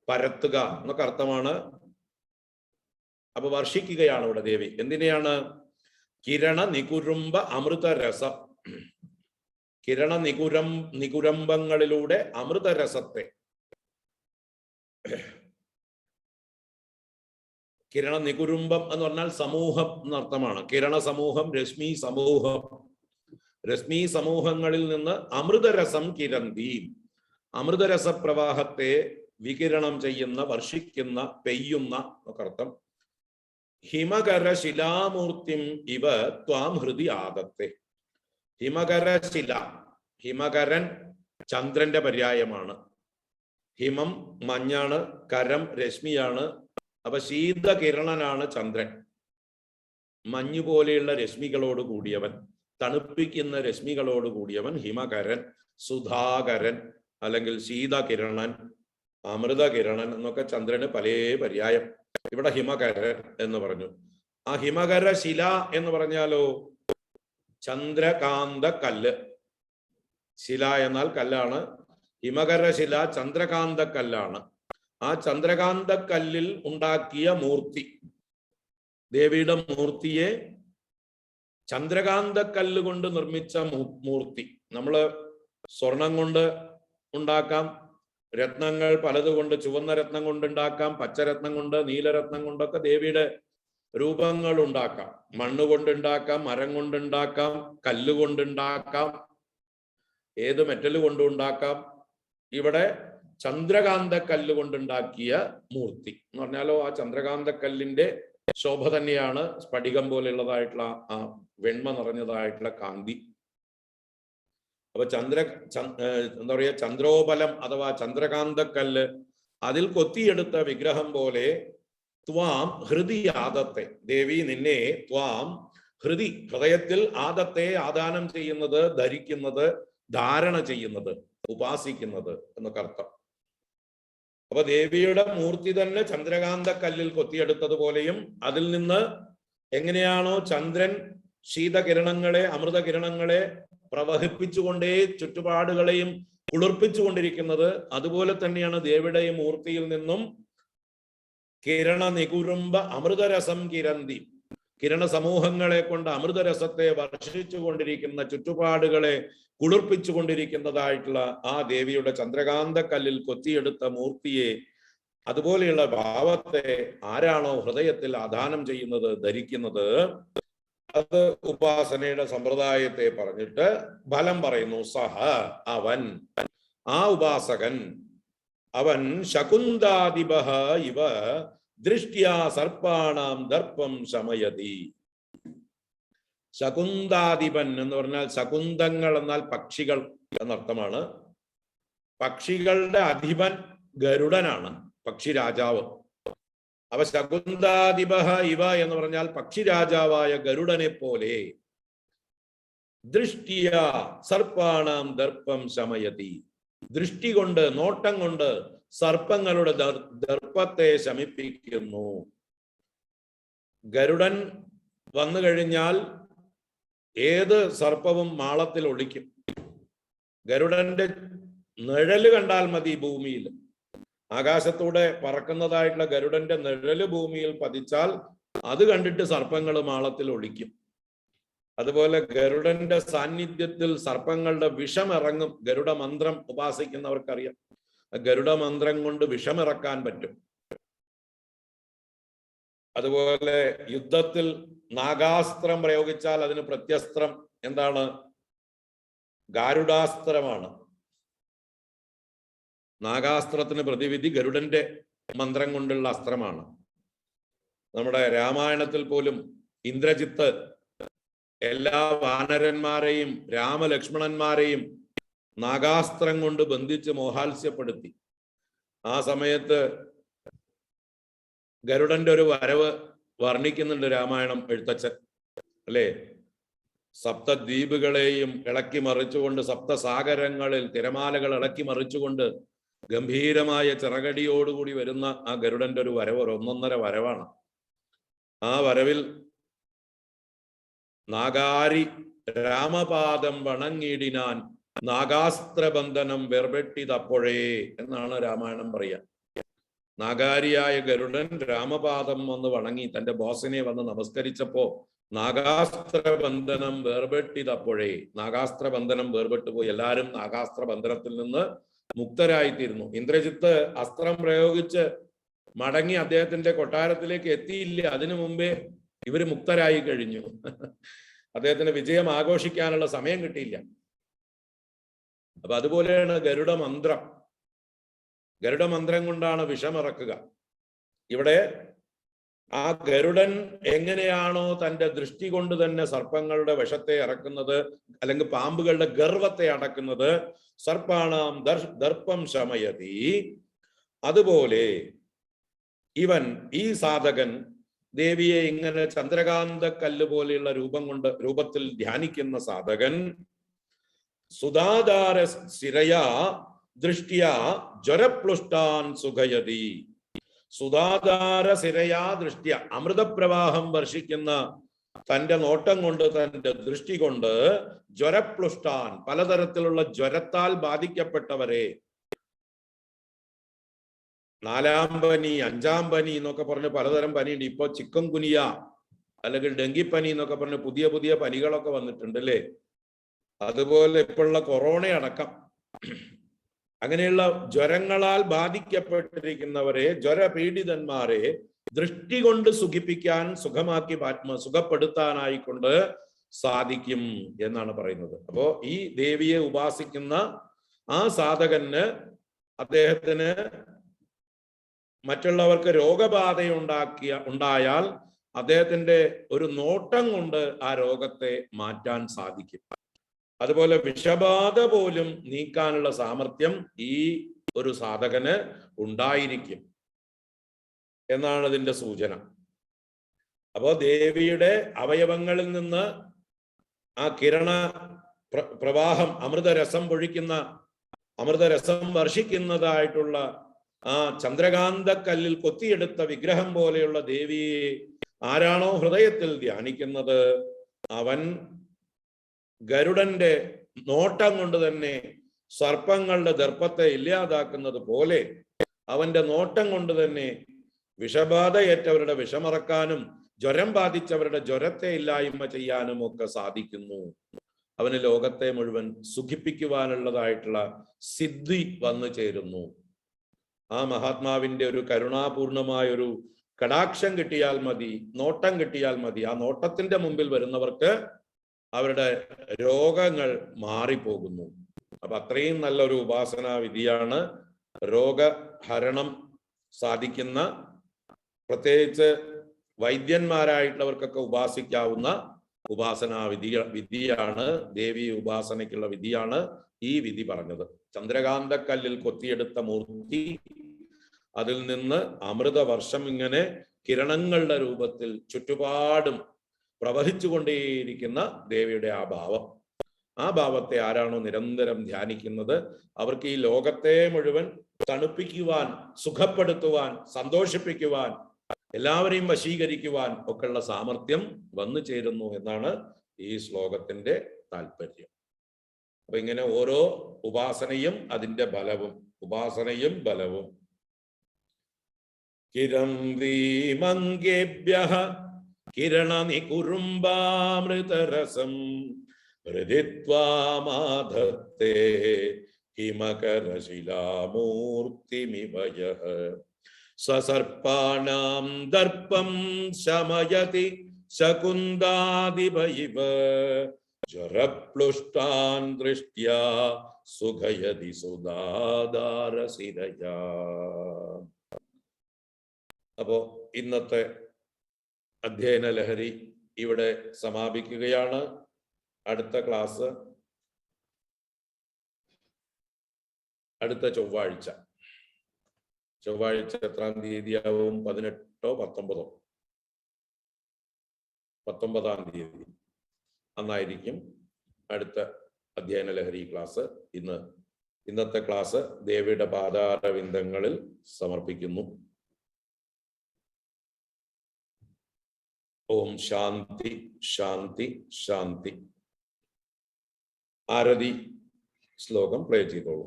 പരത്തുക എന്നൊക്കെ അർത്ഥമാണ്. അപ്പൊ വർഷിക്കുകയാണ് ഇവിടെ ദേവി. എന്തിനെയാണ്? കിരണ നികുരുംബ അമൃതരസം. കിരണ നികുരംബങ്ങളിലൂടെ അമൃതരസത്തെ. കിരണ നികുരുംബം എന്ന് പറഞ്ഞാൽ സമൂഹം എന്നർത്ഥമാണ്. കിരണ സമൂഹം, രശ്മി സമൂഹം. രശ്മി സമൂഹങ്ങളിൽ നിന്ന് അമൃതരസം കിരന്തി, അമൃതരസ പ്രവാഹത്തെ വികിരണം ചെയ്യുന്ന, വർഷിക്കുന്ന, പെയ്യുന്ന എന്നൊക്കെ അർത്ഥം. ഹിമകര ശിലാമൂർത്തിം ഇവ ത്വാം ഹൃദി ആദത്തെ. ഹിമകര ശില, ഹിമകരൻ ചന്ദ്രന്റെ പര്യായമാണ്. ഹിമം മഞ്ഞാണ്, കരം രശ്മിയാണ്. അപ്പൊ ശീതകിരണനാണ് ചന്ദ്രൻ. മഞ്ഞു പോലെയുള്ള രശ്മികളോട് കൂടിയവൻ, തണുപ്പിക്കുന്ന രശ്മികളോട് കൂടിയവൻ ഹിമകരൻ, സുധാകരൻ അല്ലെങ്കിൽ ശീതകിരണൻ, അമൃതകിരണൻ എന്നൊക്കെ ചന്ദ്രന് പല പര്യായം. ഇവിടെ ഹിമകരൻ എന്ന് പറഞ്ഞു. ആ ഹിമകര ശില എന്ന് പറഞ്ഞാലോ ചന്ദ്രകാന്ത കല്ല്. ശില എന്നാൽ കല്ലാണ്. ഹിമകര ശില ചന്ദ്രകാന്ത കല്ലാണ്. ആ ചന്ദ്രകാന്ത കല്ലിൽ ഉണ്ടാക്കിയ മൂർത്തി, ദേവിയുടെ മൂർത്തിയെ ചന്ദ്രകാന്ത കല്ല് കൊണ്ട് നിർമ്മിച്ച മൂർത്തി. നമ്മള് സ്വർണം കൊണ്ട് ഉണ്ടാക്കാം, രത്നങ്ങൾ പലതുകൊണ്ട്, ചുവന്ന രത്നം കൊണ്ടുണ്ടാക്കാം, പച്ചരത്നം കൊണ്ട്, നീലരത്നം കൊണ്ടൊക്കെ ദേവിയുടെ രൂപങ്ങൾ ഉണ്ടാക്കാം. മണ്ണ് കൊണ്ടുണ്ടാക്കാം, മരം കൊണ്ടുണ്ടാക്കാം, കല്ല് കൊണ്ടുണ്ടാക്കാം, ഏത് മെറ്റൽ കൊണ്ടുണ്ടാക്കാം. ഇവിടെ ചന്ദ്രകാന്ത കല്ല് കൊണ്ടുണ്ടാക്കിയ മൂർത്തി എന്ന് പറഞ്ഞാലോ ആ ചന്ദ്രകാന്ത കല്ലിന്റെ ശോഭ തന്നെയാണ് സ്ഫടികം പോലെയുള്ളതായിട്ടുള്ള ആ വെണ്മ നിറഞ്ഞതായിട്ടുള്ള കാന്തി. അപ്പൊ എന്താ പറയുക, ചന്ദ്രോബലം അഥവാ ചന്ദ്രകാന്തക്കല്ല്, അതിൽ കൊത്തിയെടുത്ത വിഗ്രഹം പോലെ ത്വാം ഹൃദി ആദത്തെ, ദേവി നിന്നെ ത്വാം ഹൃദി, ഹൃദയത്തിൽ ആദത്തെ ആദാനം ചെയ്യുന്നത്, ധരിക്കുന്നത്, ധാരണ ചെയ്യുന്നത്, ഉപാസിക്കുന്നത് എന്നൊക്കെ അർത്ഥം. അപ്പൊ ദേവിയുടെ മൂർത്തി തന്നെ ചന്ദ്രകാന്ത കല്ലിൽ കൊത്തിയെടുത്തതുപോലെയും അതിൽ നിന്ന് എങ്ങനെയാണോ ചന്ദ്രൻ ശീതകിരണങ്ങളെ, അമൃതകിരണങ്ങളെ പ്രവഹിപ്പിച്ചുകൊണ്ടേ ചുറ്റുപാടുകളെയും കുളിർപ്പിച്ചുകൊണ്ടിരിക്കുന്നത്, അതുപോലെ തന്നെയാണ് ദേവിയുടെ മൂർത്തിയിൽ നിന്നും കിരണ നികുരുംബ അമൃതരസം കിരന്തി, കിരണ സമൂഹങ്ങളെ കൊണ്ട് അമൃതരസത്തെ വർഷിച്ചു കൊണ്ടിരിക്കുന്ന, ചുറ്റുപാടുകളെ കുളിർപ്പിച്ചു കൊണ്ടിരിക്കുന്നതായിട്ടുള്ള ആ ദേവിയുടെ ചന്ദ്രകാന്ത കല്ലിൽ കൊത്തിയെടുത്ത മൂർത്തിയെ, അതുപോലെയുള്ള ഭാവത്തെ ആരാണോ ഹൃദയത്തിൽ ആദാനം ചെയ്യുന്നത്, ധരിക്കുന്നത്, അത് ഉപാസനയുടെ സമ്പ്രദായത്തെ പറഞ്ഞിട്ട് ഫലം പറയുന്നു. സഹ അവൻ, ആ ഉപാസകൻ, അവൻ ശകുന്താദിപഃ ഇവ ദൃഷ്ട്യാ സർപ്പാണാം ദർപ്പം ശമയതി. ശകുന്താധിപൻ എന്ന് പറഞ്ഞാൽ, ശകുന്തങ്ങൾ എന്നാൽ പക്ഷികൾ എന്നർത്ഥമാണ്. പക്ഷികളുടെ അധിപൻ ഗരുഡനാണ്, പക്ഷി രാജാവ്. അപ്പൊ ശകുന്താധിപഃ ഇവ എന്ന് പറഞ്ഞാൽ പക്ഷിരാജാവായ ഗരുഡനെ പോലെ ദൃഷ്ടിയ സർപ്പാണാം ദർപ്പം ശമയതി, ദൃഷ്ടി കൊണ്ട്, നോട്ടം കൊണ്ട് സർപ്പങ്ങളുടെ ദർപ്പത്തെ ശമിപ്പിക്കുന്നു. ഗരുഡൻ വന്നു കഴിഞ്ഞാൽ ഏത് സർപ്പവും മാളത്തിൽ ഒളിക്കും. ഗരുഡന്റെ നിഴല് കണ്ടാൽ മതി ഭൂമിയിൽ, ആകാശത്തൂടെ പറക്കുന്നതായിട്ടുള്ള ഗരുഡന്റെ നിഴല് ഭൂമിയിൽ പതിച്ചാൽ അത് കണ്ടിട്ട് സർപ്പങ്ങൾ മാളത്തിൽ ഒളിക്കും. അതുപോലെ ഗരുഡന്റെ സാന്നിധ്യത്തിൽ സർപ്പങ്ങളുടെ വിഷമിറങ്ങും. ഗരുഡ മന്ത്രം ഉപാസിക്കുന്നവർക്കറിയാം, ഗരുഡ മന്ത്രം കൊണ്ട് വിഷമിറക്കാൻ പറ്റും. അതുപോലെ യുദ്ധത്തിൽ നാഗാസ്ത്രം പ്രയോഗിച്ചാൽ അതിന് പ്രത്യസ്ത്രം എന്താണ്? ഗാരുഡാസ്ത്രമാണ്. നാഗാസ്ത്രത്തിന് പ്രതിവിധി ഗരുഡന്റെ മന്ത്രം കൊണ്ടുള്ള അസ്ത്രമാണ്. നമ്മുടെ രാമായണത്തിൽ പോലും ഇന്ദ്രജിത്ത് എല്ലാ വാനരന്മാരെയും രാമലക്ഷ്മണന്മാരെയും നാഗാസ്ത്രം കൊണ്ട് ബന്ധിച്ച് മോഹാത്സ്യപ്പെടുത്തി. ആ സമയത്ത് ഗരുഡന്റെ ഒരു വരവ് വർണ്ണിക്കുന്നുണ്ട് രാമായണം എഴുത്തച്ഛൻ, അല്ലേ? സപ്തദ്വീപുകളെയും ഇളക്കി മറിച്ചുകൊണ്ട്, സപ്തസാഗരങ്ങളിൽ തിരമാലകൾ ഇളക്കി മറിച്ചുകൊണ്ട് ഗംഭീരമായ ചിറകടിയോടുകൂടി വരുന്ന ആ ഗരുഡന്റെ ഒരു വരവ് ഒരു ഒന്നൊന്നര വരവാണ്. ആ വരവിൽ നാഗാരി രാമപാദം വണങ്ങിടിനാൻ നാഗാസ്ത്രബന്ധനം വേർപെട്ടിതപ്പോഴേ എന്നാണ് രാമായണം പറയുക. നാഗാരിയായ ഗരുഡൻ രാമപാദം വന്ന് വണങ്ങി തന്റെ ബോസിനെ വന്ന് നമസ്കരിച്ചപ്പോ നാഗാസ്ത്രബന്ധനം വേർപെട്ടിതപ്പോഴേ, നാഗാസ്ത്രബന്ധനം വേർപെട്ടുപോയി. എല്ലാവരും നാഗാസ്ത്രബന്ധനത്തിൽ നിന്ന് മുക്തരായിത്തീരുന്നു. ഇന്ദ്രജിത്ത് അസ്ത്രം പ്രയോഗിച്ച് മടങ്ങി അദ്ദേഹത്തിന്റെ കൊട്ടാരത്തിലേക്ക് എത്തിയില്ല, അതിനു മുമ്പേ ഇവര് മുക്തരായി കഴിഞ്ഞു. അദ്ദേഹത്തിന് വിജയം ആഘോഷിക്കാനുള്ള സമയം കിട്ടിയില്ല. അപ്പൊ അതുപോലെയാണ് ഗരുഡമന്ത്രം. ഗരുഡമന്ത്രം കൊണ്ടാണ് വിഷമിറക്കുക. ഇവിടെ ആ ഗരുഡൻ എങ്ങനെയാണോ തന്റെ ദൃഷ്ടി കൊണ്ട് തന്നെ സർപ്പങ്ങളുടെ വിഷത്തെ ഇറക്കുന്നത്, അല്ലെങ്കിൽ പാമ്പുകളുടെ ഗർവത്തെ അടക്കുന്നത്, സർപ്പാണാം ദർപ്പം ശമയതി, അതുപോലെ ഇവൻ ഈ സാധകൻ ദേവിയെ ഇങ്ങനെ ചന്ദ്രകാന്ത കല്ല് പോലെയുള്ള രൂപത്തിൽ ധ്യാനിക്കുന്ന സാധകൻ സുധാധാര ശിരയാ ദൃഷ്ട്യാ ജ്വരപ്ലുഷ്ടാൻ സുഖയതി. സുധാധാര ശിരയാ ദൃഷ്ട്യ, അമൃതപ്രവാഹം വർഷിക്കുന്ന തന്റെ നോട്ടം കൊണ്ട്, തന്റെ ദൃഷ്ടി കൊണ്ട് ജ്വരപ്ലുഷ്ടാൻ, പലതരത്തിലുള്ള ജ്വരത്താൽ ബാധിക്കപ്പെട്ടവരെ, 4-ാം പനി 5-ാം പനി എന്നൊക്കെ പറഞ്ഞ് പലതരം പനിയുണ്ട്. ഇപ്പൊ ചിക്കൻ ഗുനിയ അല്ലെങ്കിൽ ഡെങ്കിപ്പനി എന്നൊക്കെ പറഞ്ഞ് പുതിയ പുതിയ പനികളൊക്കെ വന്നിട്ടുണ്ട് അല്ലേ. അതുപോലെ ഇപ്പോഴുള്ള കൊറോണ അടക്കം അങ്ങനെയുള്ള ജ്വരങ്ങളാൽ ബാധിക്കപ്പെട്ടിരിക്കുന്നവരെ, ജ്വരപീഡിതന്മാരെ ദൃഷ്ടി കൊണ്ട് സുഖിപ്പിക്കാൻ, സുഖപ്പെടുത്താനായിക്കൊണ്ട് സാധിക്കും എന്നാണ് പറയുന്നത്. അപ്പോ ഈ ദേവിയെ ഉപാസിക്കുന്ന ആ സാധകന്, അദ്ദേഹത്തിന് മറ്റുള്ളവർക്ക് ഉണ്ടായാൽ അദ്ദേഹത്തിന്റെ ഒരു നോട്ടം കൊണ്ട് ആ രോഗത്തെ മാറ്റാൻ സാധിക്കും. അതുപോലെ വിഷബാധ പോലും നീക്കാനുള്ള സാമർഥ്യം ഈ ഒരു സാധകന് ഉണ്ടായിരിക്കും എന്നാണ് അതിന്റെ സൂചന. അപ്പോ ദേവിയുടെ അവയവങ്ങളിൽ നിന്ന് ആ കിരണ പ്രവാഹം, അമൃതരസം പൊഴിക്കുന്ന, അമൃതരസം വർഷിക്കുന്നതായിട്ടുള്ള ആ ചന്ദ്രകാന്ത കല്ലിൽ കൊത്തിയെടുത്ത വിഗ്രഹം പോലെയുള്ള ദേവിയെ ആരാണോ ഹൃദയത്തിൽ ധ്യാനിക്കുന്നത്, അവൻ ഗരുഡന്റെ നോട്ടം കൊണ്ട് തന്നെ സർപ്പങ്ങളുടെ ദർപ്പത്തെ ഇല്ലാതാക്കുന്നത് പോലെ അവന്റെ നോട്ടം കൊണ്ട് തന്നെ വിഷബാധയേറ്റവരുടെ വിഷമറക്കാനും ജ്വരം ബാധിച്ചവരുടെ ജ്വരത്തെ ഇല്ലായ്മ ചെയ്യാനും ഒക്കെ സാധിക്കുന്നു. അവന് ലോകത്തെ മുഴുവൻ സുഖിപ്പിക്കുവാനുള്ളതായിട്ടുള്ള സിദ്ധി വന്നു ചേരുന്നു. ആ മഹാത്മാവിന്റെ ഒരു കരുണാപൂർണമായ ഒരു കടാക്ഷം കിട്ടിയാൽ മതി, നോട്ടം കിട്ടിയാൽ മതി. ആ നോട്ടത്തിന്റെ മുമ്പിൽ വരുന്നവർക്ക് അവരുടെ രോഗങ്ങൾ മാറിപ്പോകുന്നു. അപ്പൊ അത്രയും നല്ലൊരു ഉപാസനാ വിധിയാണ്. രോഗഹരണം സാധിക്കുന്ന, പ്രത്യേകിച്ച് വൈദ്യന്മാരായിട്ടുള്ളവർക്കൊക്കെ ഉപാസിക്കാവുന്ന ഉപാസനാ വിധിയാണ്, ദേവി ഉപാസനയ്ക്കുള്ള വിധിയാണ് ഈ വിധി പറഞ്ഞത്. ചന്ദ്രകാന്തക്കല്ലിൽ കൊത്തിയെടുത്ത മൂർത്തി, അതിൽ നിന്ന് അമൃതവർഷം ഇങ്ങനെ കിരണങ്ങളുടെ രൂപത്തിൽ ചുറ്റുപാടും പ്രവഹിച്ചുകൊണ്ടേയിരിക്കുന്ന ദേവിയുടെ ആ ഭാവം, ആ ഭാവത്തെ ആരാണോ നിരന്തരം ധ്യാനിക്കുന്നത് അവർക്ക് ഈ ലോകത്തെ മുഴുവൻ തണുപ്പിക്കുവാൻ, സുഖപ്പെടുത്തുവാൻ, സന്തോഷിപ്പിക്കുവാൻ, എല്ലാവരെയും വശീകരിക്കുവാൻ ഒക്കെയുള്ള സാമർഥ്യം വന്നു ചേരുന്നു എന്നാണ് ഈ ശ്ലോകത്തിന്റെ താല്പര്യം. അപ്പൊ ഇങ്ങനെ ഓരോ ഉപാസനയും അതിന്റെ ബലവും, ഉപാസനയും ബലവും. കിരംവീമംഗേഭ്യഃ കിരണനികുരുംബാമൃതരസം ഹൃദിത്വാമാധത്തെ ഹിമകരശിലാമൂർത്തിമിവയഃ സസർപ്പാണാം ദർപ്പം ശമയതി ശകുന്ദാദിപ ഇവ ജ്വരപ്ലുഷ്ടാൻ ദൃഷ്ട്യാ സുഖയതി സുധാധാരശിരയാ. അപ്പോ ഇന്നത്തെ അധ്യയന ലഹരി ഇവിടെ സമാപിക്കുകയാണ്. അടുത്ത ക്ലാസ് അടുത്ത ചൊവ്വാഴ്ച എത്രാം തീയതിയാവും? 18ഓ 19ഓ? 19-ാം തീയതി അന്നായിരിക്കും അടുത്ത അധ്യയന ലഹരി ക്ലാസ്. ഇന്ന് ഇന്നത്തെ ക്ലാസ് ദേവിയുടെ പാദാരവിന്ദങ്ങളിൽ സമർപ്പിക്കുന്നു. ഓം ശാന്തി ശാന്തി ശാന്തി. ആരതി ശ്ലോകം പ്ലേ ചെയ്തോളൂ.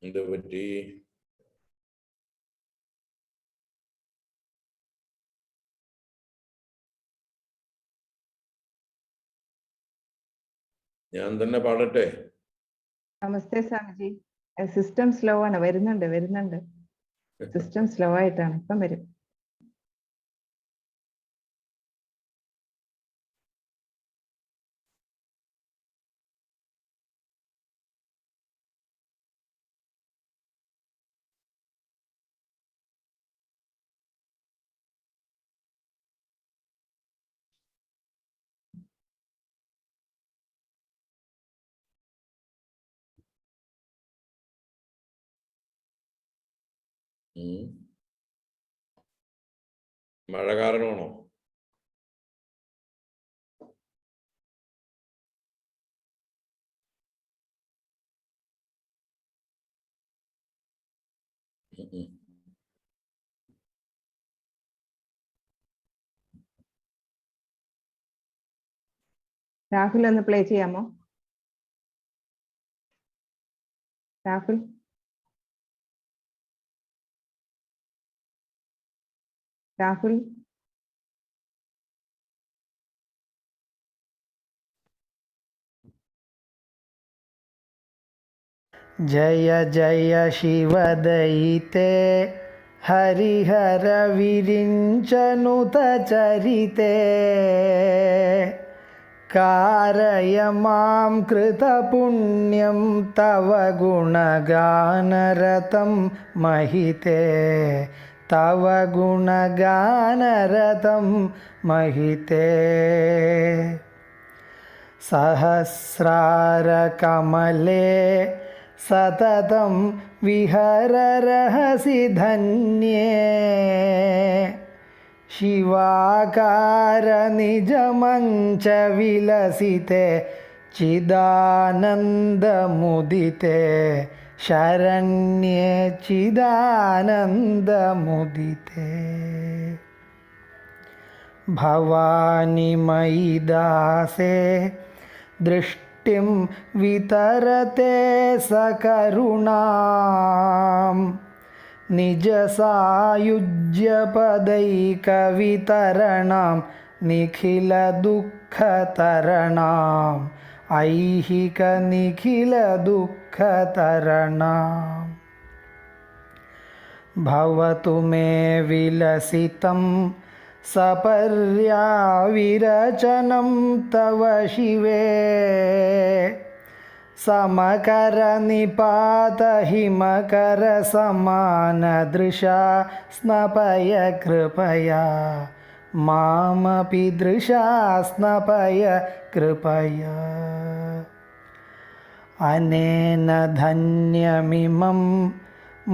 എന്ത് പറ്റി? ഞാൻ തന്നെ പാടട്ടെ? നമസ്തേ സ്വാമിജി. സിസ്റ്റം സ്ലോ ആണ്. വരുന്നുണ്ട്. സിസ്റ്റം സ്ലോ ആയിട്ടാണ്. ഇപ്പം വരും. മഴ കാരണമാണോ? രാഹുൽ ഒന്ന് പ്ലേ ചെയ്യാമോ? രാഹുൽ, രാഹുൽ. जय जय शिवदयिते हरिहर विरिञ्चनुत चरिते कारय मां कृतपुण्यं तव गुणगानरतं महिते तव गुणगानरतं महिते सहस्रारकमले सततं विहररहसि धन्ये शिवाकार निजमञ्च विलसिते चिदानन्दमुदिते शरण्ये चिदानन्दमुदिते भवानि मयि दासे दृष्टिं वितरते सकरुणां निजसायुज्यपदैकवितरणां निखिलदुःखतरणाम् ऐहिकनिखिलदुःखतरणाम् भवतु मे विलसितं सपर्याविरचनं तव शिवे समकरनिपातहिमकरसमानदृशा स्नपय कृपया मामपि दृशा स्नपय कृपया अनेन धन्यमिमं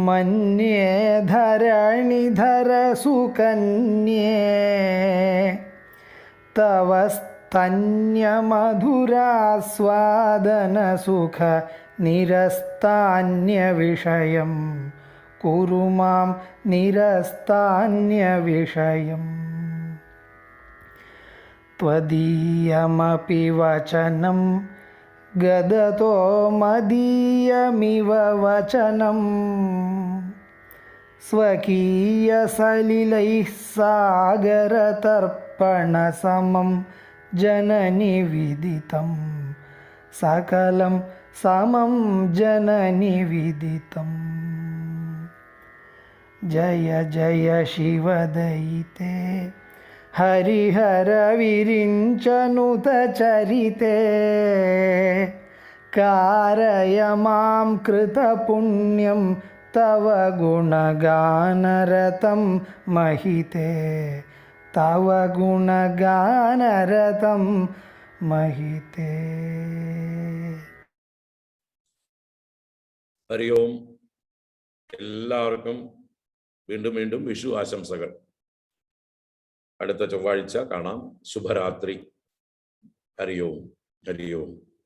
मन्ये धरणिधर सुकन्ये तव स्तन्यमधुरास्वादनसुख निरस्तान्यविषयं कुरु मां निरस्तान्यविषयम् त्वदीयमपि वचनं गदतो मदीयमिव वचनं स्वकीयसलिलैः सागरतर्पणसमं जननि विदितं सकलं समं जननि विदितम् जय जय शिवदयिते हरिहर विरिञ्चनुत चरिते कारय मां कृतपुण्यं तव गुणगानरतं महिते തവ ഗുണഗാനരതം മഹിതേ. ഹരി ഓം. എല്ലാവർക്കും വീണ്ടും വീണ്ടും വിഷു ആശംസകൾ. അടുത്ത ചൊവ്വാഴ്ച കാണാം. ശുഭരാത്രി. ഹരി ഓം. ഹരി ഓം.